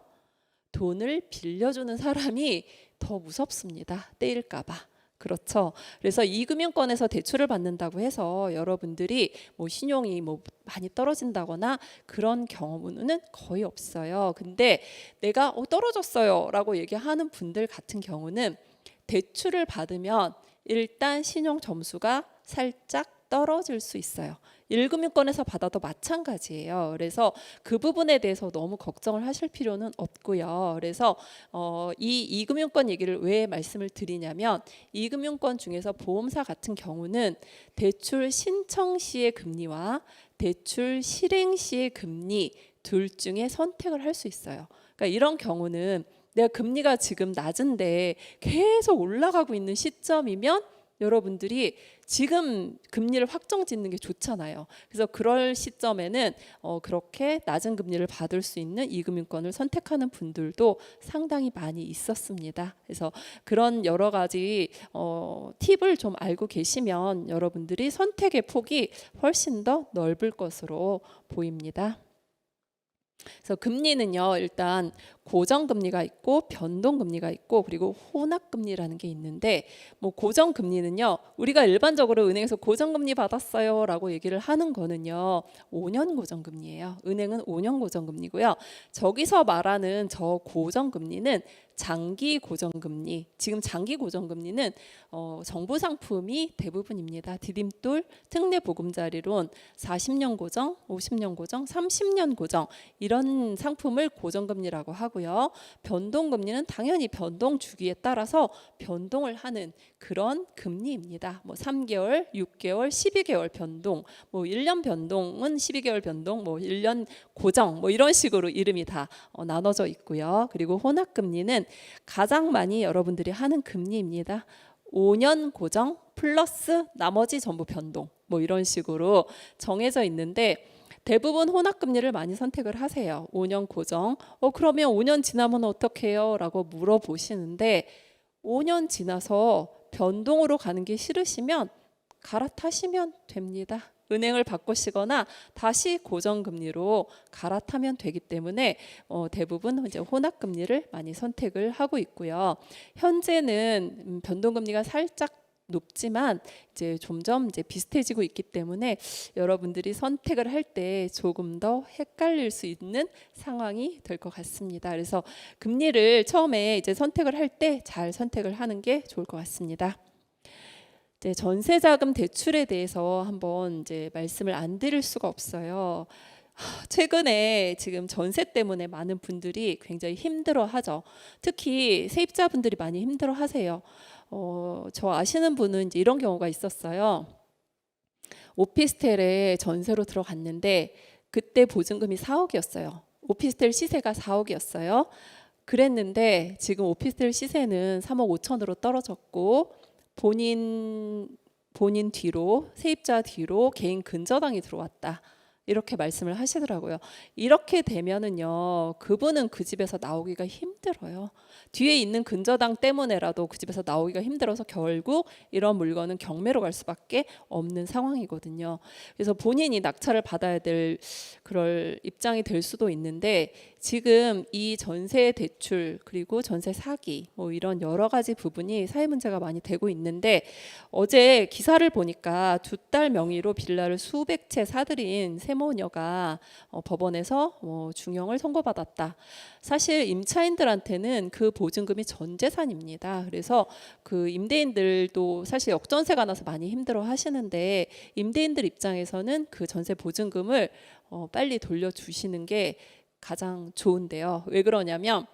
돈을 빌려주는 사람이 더 무섭습니다. 떼일까 봐. 그렇죠. 그래서 2금융권에서 대출을 받는다고 해서 여러분들이 뭐 신용이 뭐 많이 떨어진다거나 그런 경우는 거의 없어요. 근데 내가 떨어졌어요 라고 얘기하는 분들 같은 경우는 대출을 받으면 일단 신용 점수가 살짝 떨어질 수 있어요. 1금융권에서 받아도 마찬가지예요. 그래서 그 부분에 대해서 너무 걱정을 하실 필요는 없고요. 그래서 이 2금융권 얘기를 왜 말씀을 드리냐면 2금융권 중에서 보험사 같은 경우는 대출 신청 시의 금리와 대출 실행 시의 금리 둘 중에 선택을 할 수 있어요. 그러니까 이런 경우는 내가 금리가 지금 낮은데 계속 올라가고 있는 시점이면 여러분들이 지금 금리를 확정 짓는 게 좋잖아요. 그래서 그럴 시점에는 그렇게 낮은 금리를 받을 수 있는 이금융권을 선택하는 분들도 상당히 많이 있었습니다. 그래서 그런 여러 가지 팁을 좀 알고 계시면 여러분들이 선택의 폭이 훨씬 더 넓을 것으로 보입니다. 그래서 금리는요, 일단 고정금리가 있고 변동금리가 있고 그리고 혼합금리라는 게 있는데, 뭐 고정금리는요, 우리가 일반적으로 은행에서 고정금리 받았어요 라고 얘기를 하는 거는요 5년 고정금리예요. 은행은 5년 고정금리고요. 저기서 말하는 저 고정금리는 장기 고정금리, 지금 장기 고정금리는 정부 상품이 대부분입니다. 디딤돌, 특례 보금자리론 40년 고정, 50년 고정, 30년 고정 이런 상품을 고정금리라고 하고요. 변동금리는 당연히 변동 주기에 따라서 변동을 하는 그런 금리입니다. 뭐 3개월, 6개월, 12개월 변동, 뭐 1년 변동은 12개월 변동, 뭐 1년 고정, 뭐 이런 식으로 이름이 다 나눠져 있고요. 그리고 혼합금리는 가장 많이 여러분들이 하는 금리입니다. 5년 고정 플러스 나머지 전부 변동, 뭐 이런 식으로 정해져 있는데 대부분 혼합금리를 많이 선택을 하세요. 5년 고정. 그러면 5년 지나면 어떻게 해요? 라고 물어보시는데 5년 지나서 변동으로 가는 게 싫으시면 갈아타시면 됩니다. 은행을 바꾸시거나 다시 고정금리로 갈아타면 되기 때문에 대부분 이제 혼합금리를 많이 선택을 하고 있고요. 현재는 변동금리가 살짝 높지만 이제 점점 이제 비슷해지고 있기 때문에 여러분들이 선택을 할 때 조금 더 헷갈릴 수 있는 상황이 될 것 같습니다. 그래서 금리를 처음에 이제 선택을 할 때 잘 선택을 하는 게 좋을 것 같습니다. 이제 전세자금 대출에 대해서 한번 이제 말씀을 안 드릴 수가 없어요. 최근에 지금 전세 때문에 많은 분들이 굉장히 힘들어하죠. 특히 세입자분들이 많이 힘들어하세요. 저 아시는 분은 이제 이런 경우가 있었어요. 오피스텔에 전세로 들어갔는데 그때 보증금이 4억이었어요. 오피스텔 시세가 4억이었어요. 그랬는데 지금 오피스텔 시세는 3억 5천으로 떨어졌고 본인 뒤로, 세입자 뒤로 개인 근저당이 들어왔다. 이렇게 말씀을 하시더라고요. 이렇게 되면은요, 그분은 그 집에서 나오기가 힘들어요. 뒤에 있는 근저당 때문에라도 그 집에서 나오기가 힘들어서 결국 이런 물건은 경매로 갈 수밖에 없는 상황이거든요. 그래서 본인이 낙찰을 받아야 될 그럴 입장이 될 수도 있는데 지금 이 전세 대출 그리고 전세 사기 뭐 이런 여러 가지 부분이 사회 문제가 많이 되고 있는데 어제 기사를 보니까 두 딸 명의로 빌라를 수백 채 사들인 세모녀가 법원에서 중형을 선고받았다. 사실 임차인들한테는 그 보증금이 전 재산입니다. 그래서 그 임대인들도 사실 역전세가 나서 많이 힘들어 하시는데 임대인들 입장에서는 그 전세 보증금을 빨리 돌려주시는 게 가장 좋은데요. 왜 그러냐면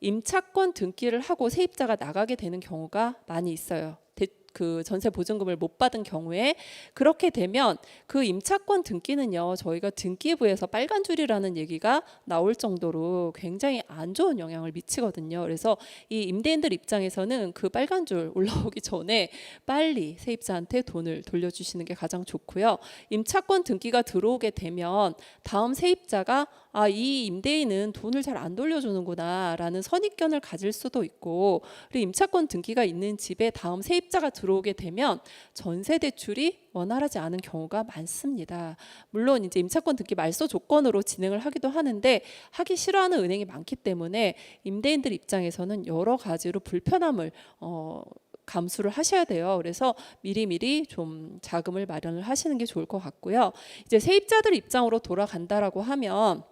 임차권 등기를 하고 세입자가 나가게 되는 경우가 많이 있어요. 그 전세 보증금을 못 받은 경우에 그렇게 되면 그 임차권 등기는요 저희가 등기부에서 빨간 줄이라는 얘기가 나올 정도로 굉장히 안 좋은 영향을 미치거든요. 그래서 이 임대인들 입장에서는 그 빨간 줄 올라오기 전에 빨리 세입자한테 돈을 돌려주시는 게 가장 좋고요. 임차권 등기가 들어오게 되면 다음 세입자가 이 임대인은 돈을 잘 안 돌려주는구나 라는 선입견을 가질 수도 있고, 그리고 임차권 등기가 있는 집에 다음 세입자가 들어오게 되면 전세 대출이 원활하지 않은 경우가 많습니다. 물론 이제 임차권 등기 말소 조건으로 진행을 하기도 하는데 하기 싫어하는 은행이 많기 때문에 임대인들 입장에서는 여러 가지로 불편함을 감수를 하셔야 돼요. 그래서 미리미리 좀 자금을 마련을 하시는 게 좋을 것 같고요. 이제 세입자들 입장으로 돌아간다라고 하면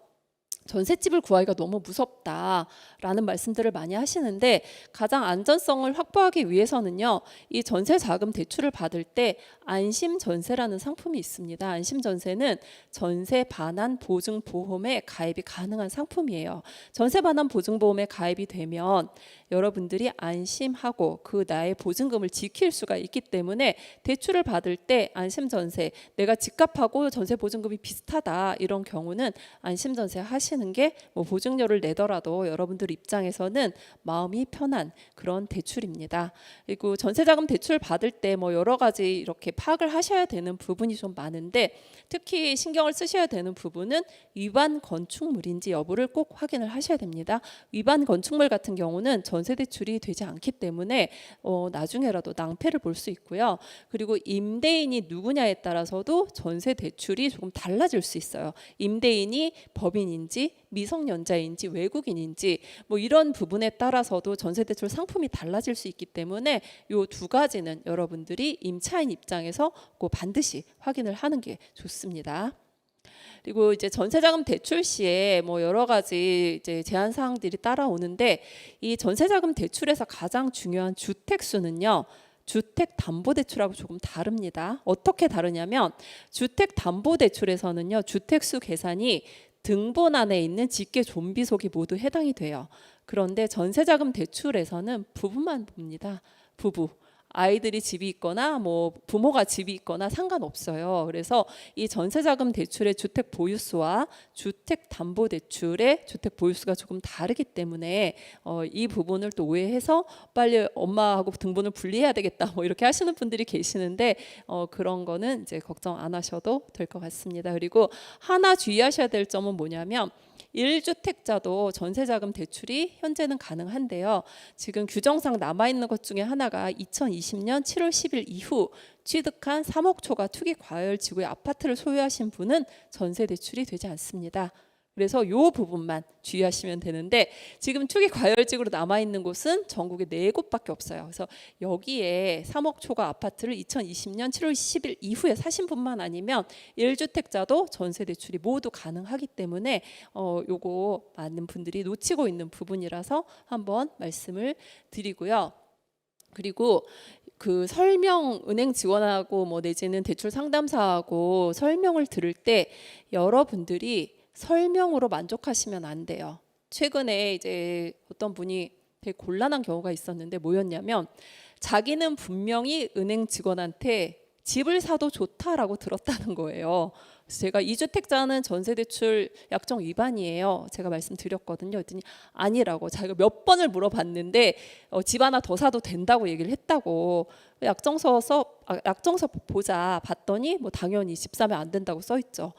전셋집을 구하기가 너무 무섭다라는 말씀들을 많이 하시는데 가장 안전성을 확보하기 위해서는요. 이 전세 자금 대출을 받을 때 안심 전세라는 상품이 있습니다. 안심 전세는 전세 반환 보증 보험에 가입이 가능한 상품이에요. 전세 반환 보증 보험에 가입이 되면 여러분들이 안심하고 그 나의 보증금을 지킬 수가 있기 때문에 대출을 받을 때 안심 전세, 내가 집값하고 전세 보증금이 비슷하다 이런 경우는 안심 전세 하시는 하시는 게 뭐 보증료를 내더라도 여러분들 입장에서는 마음이 편한 그런 대출입니다. 그리고 전세자금 대출 받을 때 뭐 여러 가지 이렇게 파악을 하셔야 되는 부분이 좀 많은데, 특히 신경을 쓰셔야 되는 부분은 위반 건축물인지 여부를 꼭 확인을 하셔야 됩니다. 위반 건축물 같은 경우는 전세 대출이 되지 않기 때문에 나중에라도 낭패를 볼 수 있고요. 그리고 임대인이 누구냐에 따라서도 전세 대출이 조금 달라질 수 있어요. 임대인이 법인인지 미성년자인지 외국인인지 뭐 이런 부분에 따라서도 전세 대출 상품이 달라질 수 있기 때문에 요 두 가지는 여러분들이 임차인 입장에서 꼭 반드시 확인을 하는 게 좋습니다. 그리고 이제 전세자금 대출 시에 뭐 여러 가지 이제 제한 사항들이 따라오는데, 이 전세자금 대출에서 가장 중요한 주택수는요, 주택담보대출하고 조금 다릅니다. 어떻게 다르냐면, 주택담보대출에서는요, 주택수 계산이 등본안에 있는 직계 존비속이 모두 해당이 돼요. 그런데 전세자금 대출에서는 부부만 봅니다. 부부. 아이들이 집이 있거나 뭐 부모가 집이 있거나 상관없어요. 그래서 이 전세자금 대출의 주택 보유수와 주택담보대출의 주택 보유수가 조금 다르기 때문에 이 부분을 또 오해해서 빨리 엄마하고 등본을 분리해야 되겠다 뭐 이렇게 하시는 분들이 계시는데, 그런 거는 이제 걱정 안 하셔도 될 것 같습니다. 그리고 하나 주의하셔야 될 점은 뭐냐면, 1주택자도 전세자금 대출이 현재는 가능한데요. 지금 규정상 남아있는 것 중에 하나가 2020년 7월 10일 이후 취득한 3억 초과 투기 과열지구의 아파트를 소유하신 분은 전세 대출이 되지 않습니다. 그래서 이 부분만 주의하시면 되는데, 지금 투기 과열지구로 남아있는 곳은 전국에 4곳밖에 없어요. 그래서 여기에 3억 초과 아파트를 2020년 7월 10일 이후에 사신 분만 아니면 1주택자도 전세 대출이 모두 가능하기 때문에 요거 많은 분들이 놓치고 있는 부분이라서 한번 말씀을 드리고요. 그리고 그 설명, 은행 지원하고 뭐 내지는 대출 상담사하고 설명을 들을 때 여러분들이 설명으로 만족하시면 안 돼요. 최근에 이제 어떤 분이 되게 곤란한 경우가 있었는데, 뭐였냐면 자기는 분명히 은행 직원한테 집을 사도 좋다라고 들었다는 거예요. 그래서 제가 2주택자는 전세대출 약정 위반이에요, 제가 말씀드렸거든요. 그랬더니 아니라고, 자기가 몇 번을 물어봤는데 집 하나 더 사도 된다고 얘기를 했다고. 약정서 보자 봤더니 뭐 당연히 집 사면 안 된다고 써 있죠.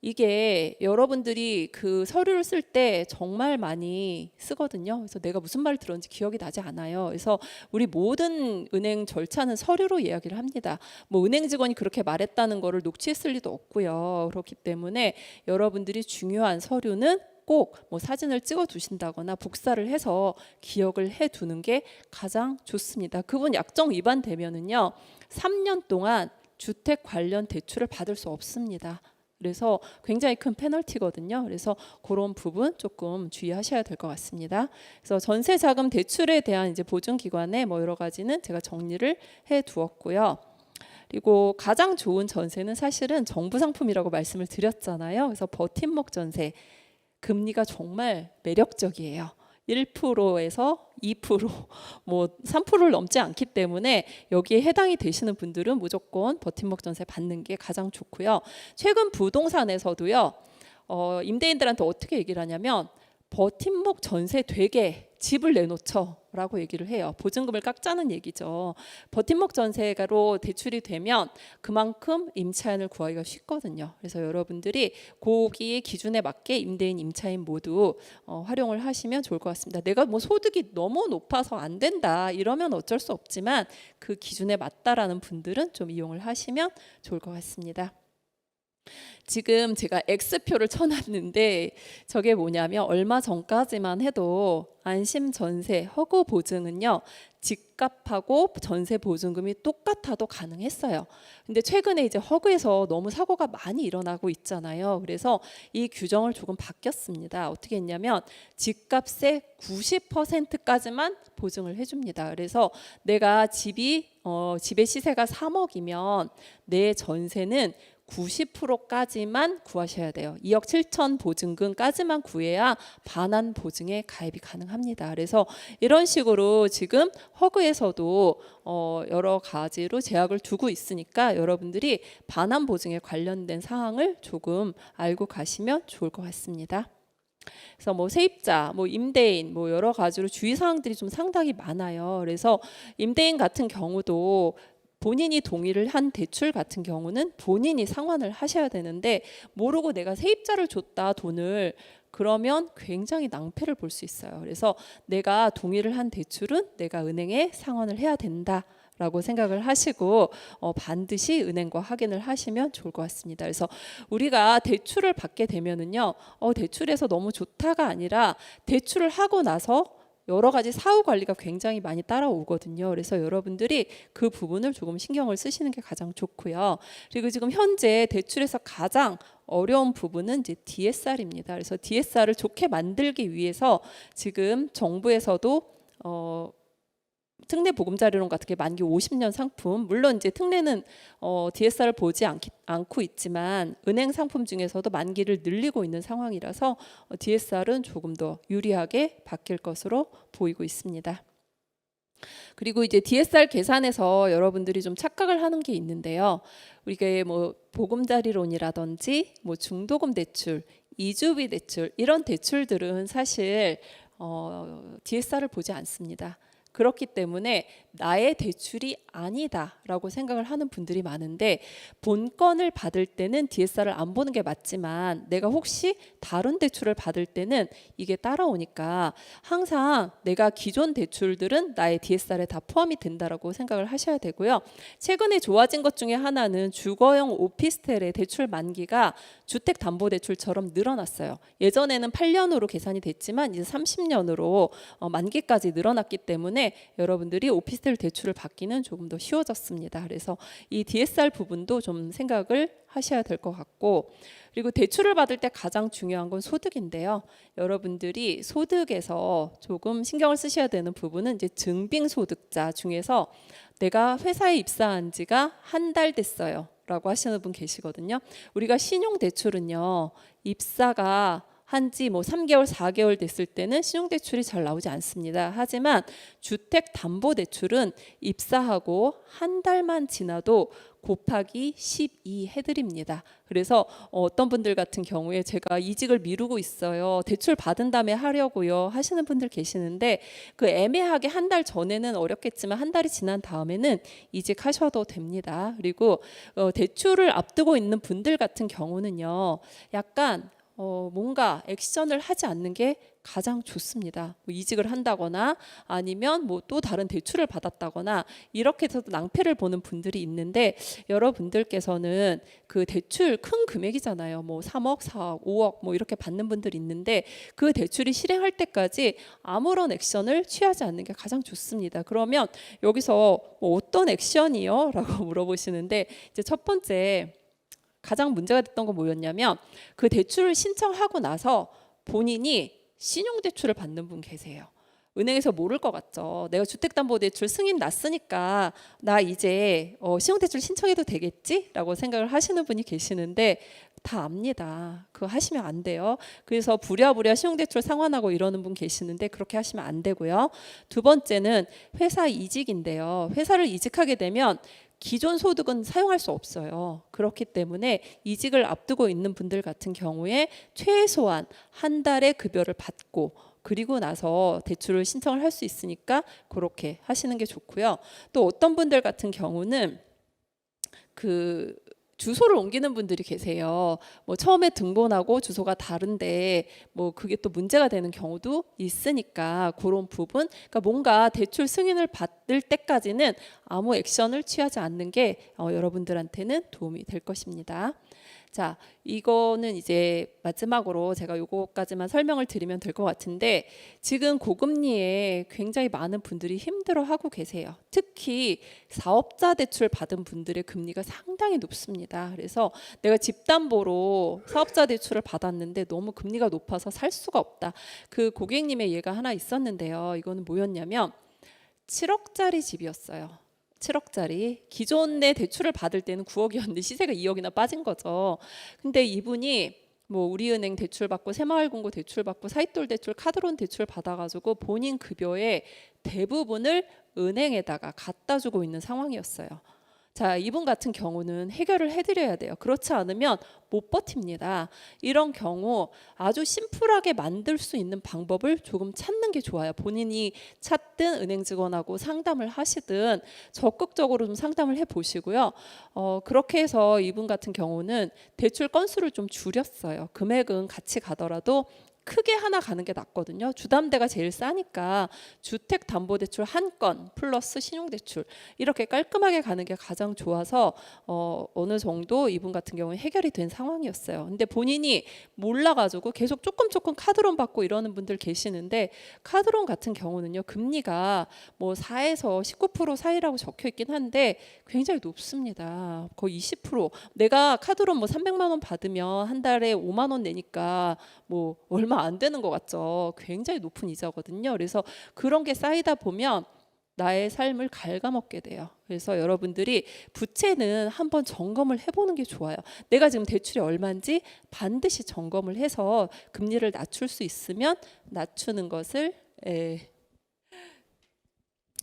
이게 여러분들이 그 서류를 쓸 때 정말 많이 쓰거든요. 그래서 내가 무슨 말을 들었는지 기억이 나지 않아요. 그래서 우리 모든 은행 절차는 서류로 이야기를 합니다. 뭐 은행 직원이 그렇게 말했다는 거를 녹취했을 리도 없고요. 그렇기 때문에 여러분들이 중요한 서류는 꼭 뭐 사진을 찍어 두신다거나 복사를 해서 기억을 해 두는 게 가장 좋습니다. 그분 약정 위반되면은요, 3년 동안 주택 관련 대출을 받을 수 없습니다. 그래서 굉장히 큰 페널티거든요. 그래서 그런 부분 조금 주의하셔야 될 것 같습니다. 그래서 전세자금 대출에 대한 이제 보증기관의 뭐 여러 가지는 제가 정리를 해 두었고요. 그리고 가장 좋은 전세는 사실은 정부 상품이라고 말씀을 드렸잖아요. 그래서 버팀목 전세, 금리가 정말 매력적이에요. 1%에서 2%, 뭐 3%를 넘지 않기 때문에 여기에 해당이 되시는 분들은 무조건 버팀목 전세 받는 게 가장 좋고요. 최근 부동산에서도요, 임대인들한테 어떻게 얘기를 하냐면, 버팀목 전세 되게 집을 내놓죠라고 얘기를 해요. 보증금을 깎자는 얘기죠. 버팀목 전세가로 대출이 되면 그만큼 임차인을 구하기가 쉽거든요. 그래서 여러분들이 거기에 기준에 맞게 임대인, 임차인 모두 활용을 하시면 좋을 것 같습니다. 내가 뭐 소득이 너무 높아서 안 된다 이러면 어쩔 수 없지만, 그 기준에 맞다라는 분들은 좀 이용을 하시면 좋을 것 같습니다. 지금 제가 X표를 쳐놨는데, 저게 뭐냐면 얼마 전까지만 해도 안심 전세 허구 보증은요, 집값하고 전세 보증금이 똑같아도 가능했어요. 근데 최근에 이제 허구에서 너무 사고가 많이 일어나고 있잖아요. 그래서 이 규정을 조금 바뀌었습니다. 어떻게 했냐면 집값의 90%까지만 보증을 해줍니다. 그래서 내가 집의 시세가 3억이면 내 전세는 90%까지만 구하셔야 돼요. 2억 7천 보증금까지만 구해야 반환 보증에 가입이 가능합니다. 그래서 이런 식으로 지금 허그에서도 여러 가지로 제약을 두고 있으니까 여러분들이 반환 보증에 관련된 사항을 조금 알고 가시면 좋을 것 같습니다. 그래서 뭐 세입자, 뭐 임대인, 뭐 여러 가지로 주의 사항들이 좀 상당히 많아요. 그래서 임대인 같은 경우도 본인이 동의를 한 대출 같은 경우는 본인이 상환을 하셔야 되는데, 모르고 내가 세입자를 줬다 돈을, 그러면 굉장히 낭패를 볼 수 있어요. 그래서 내가 동의를 한 대출은 내가 은행에 상환을 해야 된다 라고 생각을 하시고 반드시 은행과 확인을 하시면 좋을 것 같습니다. 그래서 우리가 대출을 받게 되면은요, 대출에서 너무 좋다가 아니라 대출을 하고 나서 여러 가지 사후 관리가 굉장히 많이 따라오거든요. 그래서 여러분들이 그 부분을 조금 신경을 쓰시는 게 가장 좋고요. 그리고 지금 현재 대출에서 가장 어려운 부분은 이제 DSR입니다. 그래서 DSR을 좋게 만들기 위해서 지금 정부에서도 특례 보금자리론 같은 게 만기 50년 상품, 물론 이제 특례는 DSR을 보지 않고 있지만 은행 상품 중에서도 만기를 늘리고 있는 상황이라서 DSR은 조금 더 유리하게 바뀔 것으로 보이고 있습니다. 그리고 이제 DSR 계산에서 여러분들이 좀 착각을 하는 게 있는데요. 우리가 뭐 보금자리론이라든지 뭐 중도금 대출, 이주비 대출, 이런 대출들은 사실 DSR을 보지 않습니다. 그렇기 때문에 나의 대출이 아니다라고 생각을 하는 분들이 많은데, 본건을 받을 때는 DSR을 안 보는 게 맞지만 내가 혹시 다른 대출을 받을 때는 이게 따라오니까 항상 내가 기존 대출들은 나의 DSR에 다 포함이 된다라고 생각을 하셔야 되고요. 최근에 좋아진 것 중에 하나는 주거용 오피스텔의 대출 만기가 주택담보대출처럼 늘어났어요. 예전에는 8년으로 계산이 됐지만 이제 30년으로 만기까지 늘어났기 때문에 여러분들이 오피스텔 대출을 받기는 조금 더 쉬워졌습니다. 그래서 이 DSR 부분도 좀 생각을 하셔야 될 것 같고, 그리고 대출을 받을 때 가장 중요한 건 소득인데요. 여러분들이 소득에서 조금 신경을 쓰셔야 되는 부분은 이제 증빙소득자 중에서 내가 회사에 입사한 지가 한 달 됐어요 라고 하시는 분 계시거든요. 우리가 신용대출은요, 입사가 한지 뭐 3개월, 4개월 됐을 때는 신용대출이 잘 나오지 않습니다. 하지만 주택담보대출은 입사하고 한 달만 지나도 곱하기 12 해드립니다. 그래서 어떤 분들 같은 경우에 제가 이직을 미루고 있어요, 대출 받은 다음에 하려고요 하시는 분들 계시는데, 그 애매하게 한 달 전에는 어렵겠지만 한 달이 지난 다음에는 이직하셔도 됩니다. 그리고 대출을 앞두고 있는 분들 같은 경우는요, 약간 뭔가 액션을 하지 않는 게 가장 좋습니다. 뭐 이직을 한다거나 아니면 뭐 또 다른 대출을 받았다거나 이렇게 해서도 낭패를 보는 분들이 있는데, 여러분들께서는 그 대출 큰 금액이잖아요. 뭐 3억, 4억, 5억 뭐 이렇게 받는 분들이 있는데, 그 대출이 실행할 때까지 아무런 액션을 취하지 않는 게 가장 좋습니다. 그러면 여기서 뭐 어떤 액션이요? 라고 물어보시는데, 이제 첫 번째 가장 문제가 됐던 건 뭐였냐면, 그 대출을 신청하고 나서 본인이 신용대출을 받는 분 계세요. 은행에서 모를 것 같죠. 내가 주택담보대출 승인 났으니까 나 이제 신용대출 신청해도 되겠지? 라고 생각을 하시는 분이 계시는데, 다 압니다. 그거 하시면 안 돼요. 그래서 부랴부랴 신용대출 상환하고 이러는 분 계시는데 그렇게 하시면 안 되고요. 두 번째는 회사 이직인데요. 회사를 이직하게 되면 기존 소득은 사용할 수 없어요. 그렇기 때문에 이직을 앞두고 있는 분들 같은 경우에 최소한 한 달의 급여를 받고 그리고 나서 대출을 신청을 할 수 있으니까 그렇게 하시는 게 좋고요. 또 어떤 분들 같은 경우는 그 주소를 옮기는 분들이 계세요. 뭐 처음에 등본하고 주소가 다른데 뭐 그게 또 문제가 되는 경우도 있으니까 그런 부분, 그러니까 뭔가 대출 승인을 받을 때까지는 아무 액션을 취하지 않는 게 여러분들한테는 도움이 될 것입니다. 자, 이거는 이제 마지막으로 제가 요거까지만 설명을 드리면 될 것 같은데, 지금 고금리에 굉장히 많은 분들이 힘들어하고 계세요. 특히 사업자 대출 받은 분들의 금리가 상당히 높습니다. 그래서 내가 집담보로 사업자 대출을 받았는데 너무 금리가 높아서 살 수가 없다. 그 고객님의 예가 하나 있었는데요. 이거는 뭐였냐면 7억짜리 집이었어요. 7억짜리. 기존에 대출을 받을 때는 9억이었는데 시세가 2억이나 빠진 거죠. 근데 이분이 뭐 우리은행 대출 받고 새마을금고 대출 받고 사이돌 대출, 카드론 대출 받아가지고 본인 급여의 대부분을 은행에다가 갖다 주고 있는 상황이었어요. 자, 이분 같은 경우는 해결을 해드려야 돼요. 그렇지 않으면 못 버팁니다. 이런 경우 아주 심플하게 만들 수 있는 방법을 조금 찾는 게 좋아요. 본인이 찾든 은행 직원하고 상담을 하시든 적극적으로 좀 상담을 해보시고요. 그렇게 해서 이분 같은 경우는 대출 건수를 좀 줄였어요. 금액은 같이 가더라도 크게 하나 가는 게 낫거든요. 주담대가 제일 싸니까 주택담보대출 한 건 플러스 신용대출 이렇게 깔끔하게 가는 게 가장 좋아서 어느 정도 이분 같은 경우는 해결이 된 상황이었어요. 근데 본인이 몰라가지고 계속 조금 카드론 받고 이러는 분들 계시는데, 카드론 같은 경우는요 금리가 뭐 4에서 19% 사이라고 적혀 있긴 한데 굉장히 높습니다. 거의 20%. 내가 카드론 뭐 300만 원 받으면 한 달에 5만 원 내니까 뭐 얼마 안 되는 것 같죠. 굉장히 높은 이자거든요. 그래서 그런 게 쌓이다 보면 나의 삶을 갉아먹게 돼요. 그래서 여러분들이 부채는 한번 점검을 해보는 게 좋아요. 내가 지금 대출이 얼마인지 반드시 점검을 해서 금리를 낮출 수 있으면 낮추는 것을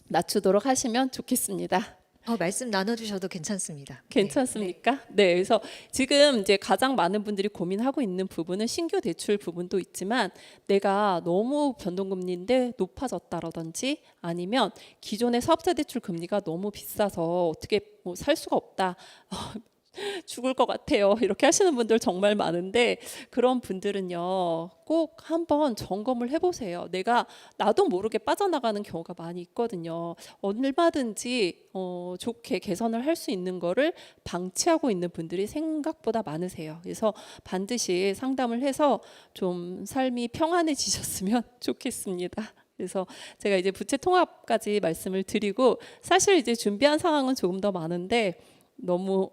낮추도록 하시면 좋겠습니다. 말씀 나눠주셔도 괜찮습니다. 괜찮습니까? 네, 그래서 지금 이제 가장 많은 분들이 고민하고 있는 부분은 신규 대출 부분도 있지만, 내가 너무 변동금리인데 높아졌다라든지 아니면 기존의 사업자 대출 금리가 너무 비싸서 어떻게 뭐 살 수가 없다. 죽을 것 같아요. 이렇게 하시는 분들 정말 많은데, 그런 분들은요 꼭 한번 점검을 해보세요. 나도 모르게 빠져나가는 경우가 많이 있거든요. 얼마든지 좋게 개선을 할 수 있는 거를 방치하고 있는 분들이 생각보다 많으세요. 그래서 반드시 상담을 해서 좀 삶이 평안해지셨으면 좋겠습니다. 그래서 제가 이제 부채 통합까지 말씀을 드리고, 사실 이제 준비한 상황은 조금 더 많은데 너무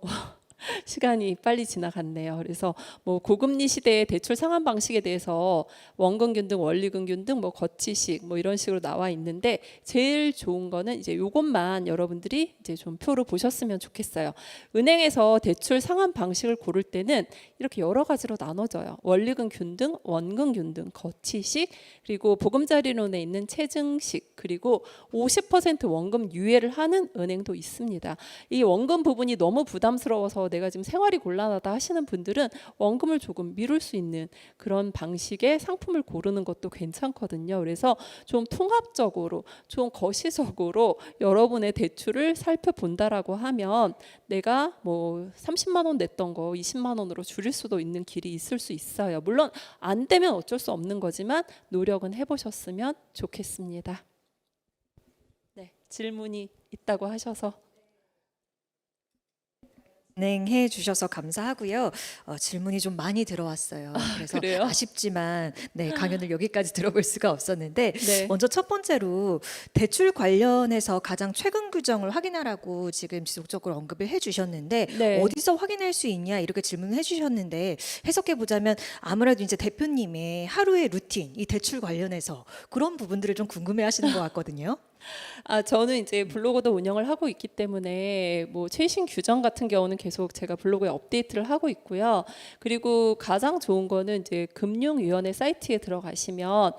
시간이 빨리 지나갔네요. 그래서 뭐 고금리 시대의 대출 상환 방식에 대해서 원금균 등 원리금균 등 뭐 거치식 뭐 이런 식으로 나와 있는데, 제일 좋은 거는 이제 요것만 여러분들이 이제 좀 표로 보셨으면 좋겠어요. 은행에서 대출 상환 방식을 고를 때는 이렇게 여러 가지로 나눠져요. 원리금균 등 원금균 등 거치식, 그리고 보금자리론에 있는 체증식, 그리고 50% 원금 유예를 하는 은행도 있습니다. 이 원금 부분이 너무 부담스러워서 내가 지금 생활이 곤란하다 하시는 분들은 원금을 조금 미룰 수 있는 그런 방식의 상품을 고르는 것도 괜찮거든요. 그래서 좀 통합적으로, 좀 거시적으로 여러분의 대출을 살펴본다라고 하면 내가 뭐 30만 원 냈던 거 20만 원으로 줄일 수도 있는 길이 있을 수 있어요. 물론 안 되면 어쩔 수 없는 거지만 노력은 해보셨으면 좋겠습니다. 네, 질문이 있다고 하셔서 진행해 주셔서 감사하고요. 질문이 좀 많이 들어왔어요. 그래서 그래요? 아쉽지만 강연을 여기까지 들어볼 수가 없었는데, 네. 먼저 첫 번째로 대출 관련해서 가장 최근 규정을 확인하라고 지금 지속적으로 언급을 해주셨는데, 네. 어디서 확인할 수 있냐 이렇게 질문을 해주셨는데, 해석해 보자면 아무래도 이제 대표님의 하루의 루틴, 이 대출 관련해서 그런 부분들을 좀 궁금해하시는 것 같거든요. 저는 이제 블로그도 운영을 하고 있기 때문에 뭐 최신 규정 같은 경우는 계속 제가 블로그에 업데이트를 하고 있고요. 그리고 가장 좋은 거는 이제 금융위원회 사이트에 들어가시면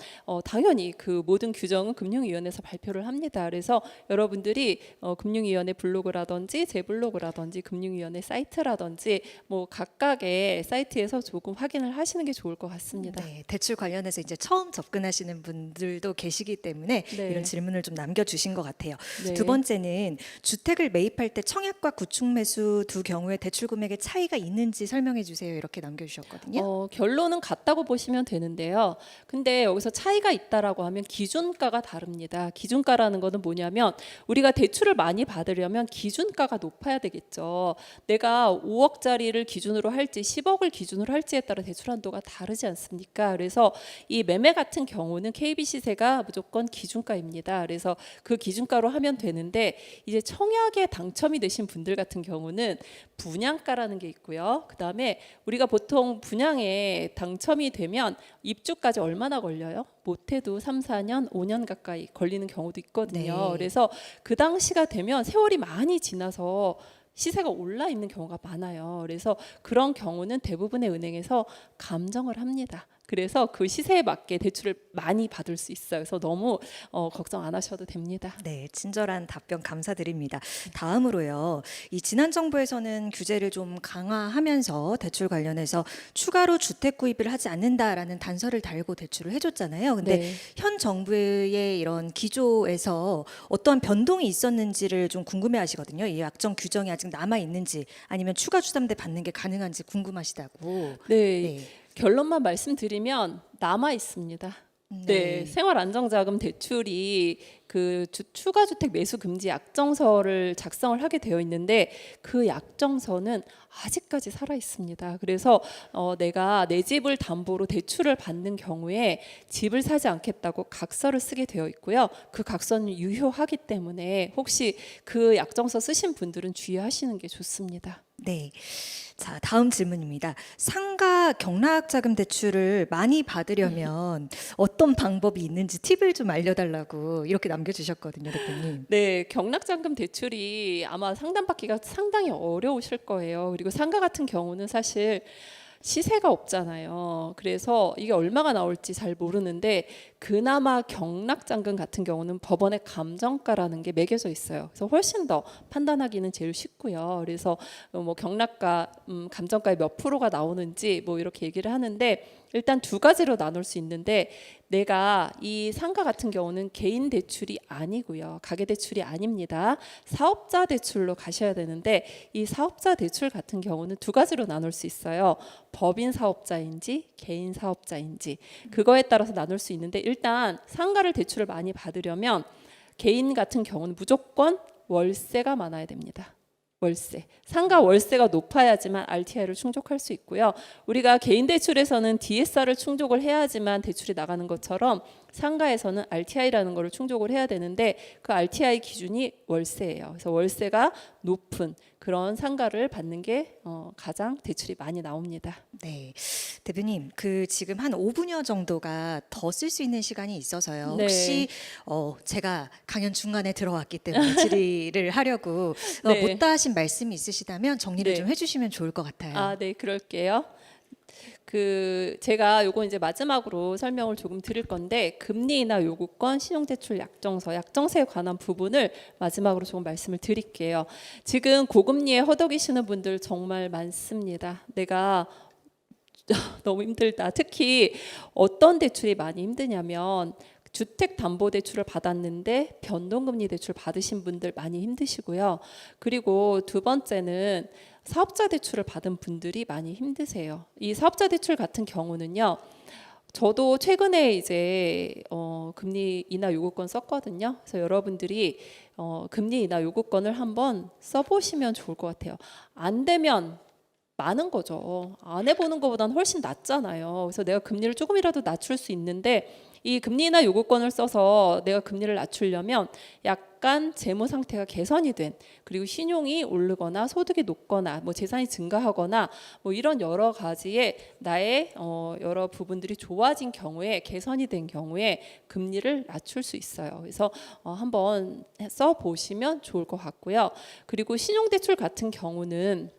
당연히 그 모든 규정은 금융위원회에서 발표를 합니다. 그래서 여러분들이 금융위원회 블로그라든지 제 블로그라든지 금융위원회 사이트라든지 뭐 각각의 사이트에서 조금 확인을 하시는 게 좋을 것 같습니다. 네, 대출 관련해서 이제 처음 접근하시는 분들도 계시기 때문에 네. 이런 질문을 좀 남겨주신 것 같아요. 네. 두 번째는 주택을 매입할 때 청약과 구축 매수 두 경우에 대출 금액의 차이가 있는지 설명해 주세요. 이렇게 남겨주셨거든요. 결론은 같다고 보시면 되는데요. 근데 여기서 차이가 있다라고 하면 기준가가 다릅니다. 기준가라는 거는 뭐냐면, 우리가 대출을 많이 받으려면 기준가가 높아야 되겠죠. 내가 5억짜리를 기준으로 할지 10억을 기준으로 할지에 따라 대출 한도가 다르지 않습니까? 그래서 이 매매 같은 경우는 KB시세가 무조건 기준가입니다. 그래서 그 기준가로 하면 되는데, 이제 청약에 당첨이 되신 분들 같은 경우는 분양가라는 게 있고요. 그다음에 우리가 보통 분양에 당첨이 되면 입주까지 얼마나 걸려요? 못해도 3, 4년, 5년 가까이 걸리는 경우도 있거든요. 네. 그래서 그 당시가 되면 세월이 많이 지나서 시세가 올라 있는 경우가 많아요. 그래서 그런 경우는 대부분의 은행에서 감정을 합니다. 그래서 그 시세에 맞게 대출을 많이 받을 수 있어요. 그래서 너무 걱정 안 하셔도 됩니다. 네, 친절한 답변 감사드립니다. 다음으로요. 이 지난 정부에서는 규제를 좀 강화하면서 대출 관련해서 추가로 주택 구입을 하지 않는다라는 단서를 달고 대출을 해줬잖아요. 근데 네. 현 정부의 이런 기조에서 어떠한 변동이 있었는지를 좀 궁금해하시거든요. 이 약정 규정이 아직 남아 있는지 아니면 추가 주담대 받는 게 가능한지 궁금하시다고. 네. 네. 결론만 말씀드리면 남아 있습니다. 네, 생활안정자금 대출이 그 추가주택 매수 금지 약정서를 작성을 하게 되어 있는데 그 약정서는 아직까지 살아 있습니다. 그래서 내가 내 집을 담보로 대출을 받는 경우에 집을 사지 않겠다고 각서를 쓰게 되어 있고요. 그 각서는 유효하기 때문에 혹시 그 약정서 쓰신 분들은 주의하시는 게 좋습니다. 네. 자, 다음 질문입니다. 상가 경락자금 대출을 많이 받으려면 어떤 방법이 있는지 팁을 좀 알려달라고 이렇게 남겨주셨거든요, 대표님. 네, 경락자금 대출이 아마 상담받기가 상당히 어려우실 거예요. 그리고 상가 같은 경우는 사실 시세가 없잖아요. 그래서 이게 얼마가 나올지 잘 모르는데 그나마 경락잔금 같은 경우는 법원의 감정가라는 게 매겨져 있어요. 그래서 훨씬 더 판단하기는 제일 쉽고요. 그래서 뭐 경락가, 감정가의 몇 프로가 나오는지 뭐 이렇게 얘기를 하는데 일단 두 가지로 나눌 수 있는데 내가 이 상가 같은 경우는 개인 대출이 아니고요. 가계 대출이 아닙니다. 사업자 대출로 가셔야 되는데 이 사업자 대출 같은 경우는 두 가지로 나눌 수 있어요. 법인 사업자인지 개인 사업자인지 그거에 따라서 나눌 수 있는데 일단 상가를 대출을 많이 받으려면 개인 같은 경우는 무조건 월세가 많아야 됩니다. 월세. 상가 월세가 높아야지만 RTI를 충족할 수 있고요. 우리가 개인 대출에서는 DSR을 충족을 해야지만 대출이 나가는 것처럼 상가에서는 RTI라는 거를 충족을 해야 되는데 그 RTI 기준이 월세예요. 그래서 월세가 높은 그런 상가를 받는 게 가장 대출이 많이 나옵니다. 네. 대표님, 그 지금 한 5분여 정도가 더 쓸 수 있는 시간이 있어서요. 네. 혹시 제가 강연 중간에 들어왔기 때문에 질의를 하려고 네. 못다 하신 말씀이 있으시다면 정리를 네. 좀 해주시면 좋을 것 같아요. 아, 네, 그럴게요. 제가 요거 이제 마지막으로 설명을 조금 드릴 건데 금리 인하 요구권, 신용대출 약정서, 약정세에 관한 부분을 마지막으로 조금 말씀을 드릴게요. 지금 고금리에 허덕이시는 분들 정말 많습니다. 내가 너무 힘들다. 특히 어떤 대출이 많이 힘드냐면 주택담보대출을 받았는데 변동금리 대출 받으신 분들 많이 힘드시고요. 그리고 두 번째는 사업자 대출을 받은 분들이 많이 힘드세요. 이 사업자 대출 같은 경우는요. 저도 최근에 이제 금리 인하 요구권 썼거든요. 그래서 여러분들이 금리 인하 요구권을 한번 써보시면 좋을 것 같아요. 안 되면 많은 거죠. 안 해보는 것보다는 훨씬 낫잖아요. 그래서 내가 금리를 조금이라도 낮출 수 있는데 이 금리 인하 요구권을 써서 내가 금리를 낮추려면 약간 재무 상태가 개선이 된 그리고 신용이 오르거나 소득이 높거나 뭐 재산이 증가하거나 뭐 이런 여러 가지의 나의 여러 부분들이 좋아진 경우에 개선이 된 경우에 금리를 낮출 수 있어요. 그래서 한번 써 보시면 좋을 것 같고요. 그리고 신용대출 같은 경우는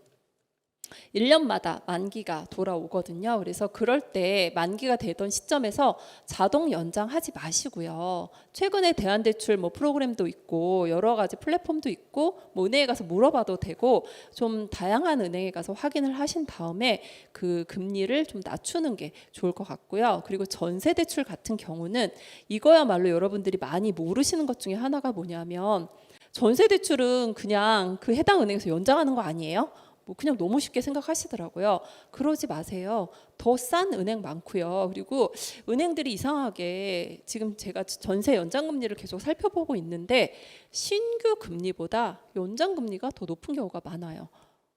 1년마다 만기가 돌아오거든요. 그래서 그럴 때 만기가 되던 시점에서 자동 연장하지 마시고요. 최근에 대한대출 뭐 프로그램도 있고 여러 가지 플랫폼도 있고 뭐 은행에 가서 물어봐도 되고 좀 다양한 은행에 가서 확인을 하신 다음에 그 금리를 좀 낮추는 게 좋을 것 같고요. 그리고 전세대출 같은 경우는 이거야말로 여러분들이 많이 모르시는 것 중에 하나가 뭐냐면 전세대출은 그냥 그 해당 은행에서 연장하는 거 아니에요? 뭐 그냥 너무 쉽게 생각하시더라고요. 그러지 마세요. 더 싼 은행 많고요. 그리고 은행들이 이상하게 지금 제가 전세 연장 금리를 계속 살펴보고 있는데 신규 금리보다 연장 금리가 더 높은 경우가 많아요.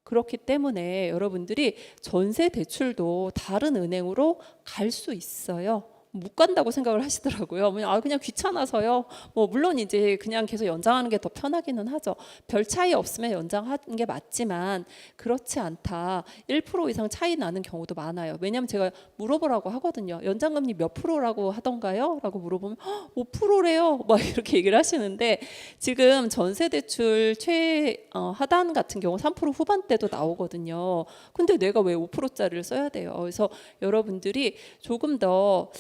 그렇기 때문에 여러분들이 전세 대출도 다른 은행으로 갈 수 있어요. 못 간다고 생각을 하시더라고요. 그냥 귀찮아서요. 뭐 물론 이제 그냥 계속 연장하는 게 더 편하기는 하죠. 별 차이 없으면 연장하는 게 맞지만 그렇지 않다. 1% 이상 차이 나는 경우도 많아요. 왜냐하면 제가 물어보라고 하거든요. 연장금리 몇 프로라고 하던가요? 라고 물어보면 5%래요. 막 이렇게 얘기를 하시는데 지금 전세대출 하단 같은 경우 3% 후반대도 나오거든요. 근데 내가 왜 5%짜리를 써야 돼요? 그래서 여러분들이 조금 더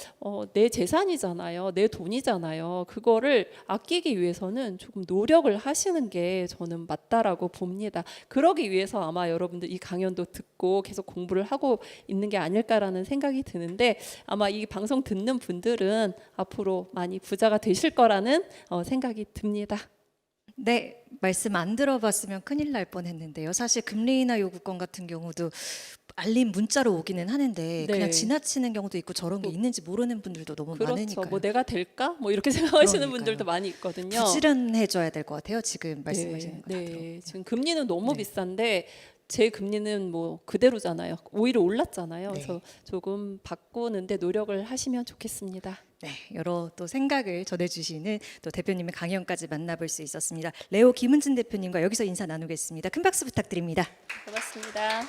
내 재산이잖아요. 내 돈이잖아요. 그거를 아끼기 위해서는 조금 노력을 하시는 게 저는 맞다라고 봅니다. 그러기 위해서 아마 여러분들 이 강연도 듣고 계속 공부를 하고 있는 게 아닐까라는 생각이 드는데 아마 이 방송 듣는 분들은 앞으로 많이 부자가 되실 거라는 생각이 듭니다. 네, 말씀 안 들어봤으면 큰일 날 뻔했는데요. 사실 금리 인하 요구권 같은 경우도 알림 문자로 오기는 하는데 그냥 네. 지나치는 경우도 있고 저런 게 있는지 모르는 분들도 너무 그렇죠. 많으니까요. 뭐 내가 될까? 뭐 이렇게 생각하시는 그러니까요. 분들도 많이 있거든요. 부지런해져야 될 것 같아요. 지금 말씀하시는 거 다 들어보면. 네. 지금 금리는 너무 네. 비싼데 제 금리는 뭐 그대로잖아요. 오히려 올랐잖아요. 네. 그래서 조금 바꾸는데 노력을 하시면 좋겠습니다. 네, 여러 또 생각을 전해주시는 또 대표님의 강연까지 만나볼 수 있었습니다. 레오 김은진 대표님과 여기서 인사 나누겠습니다. 큰 박수 부탁드립니다. 고맙습니다.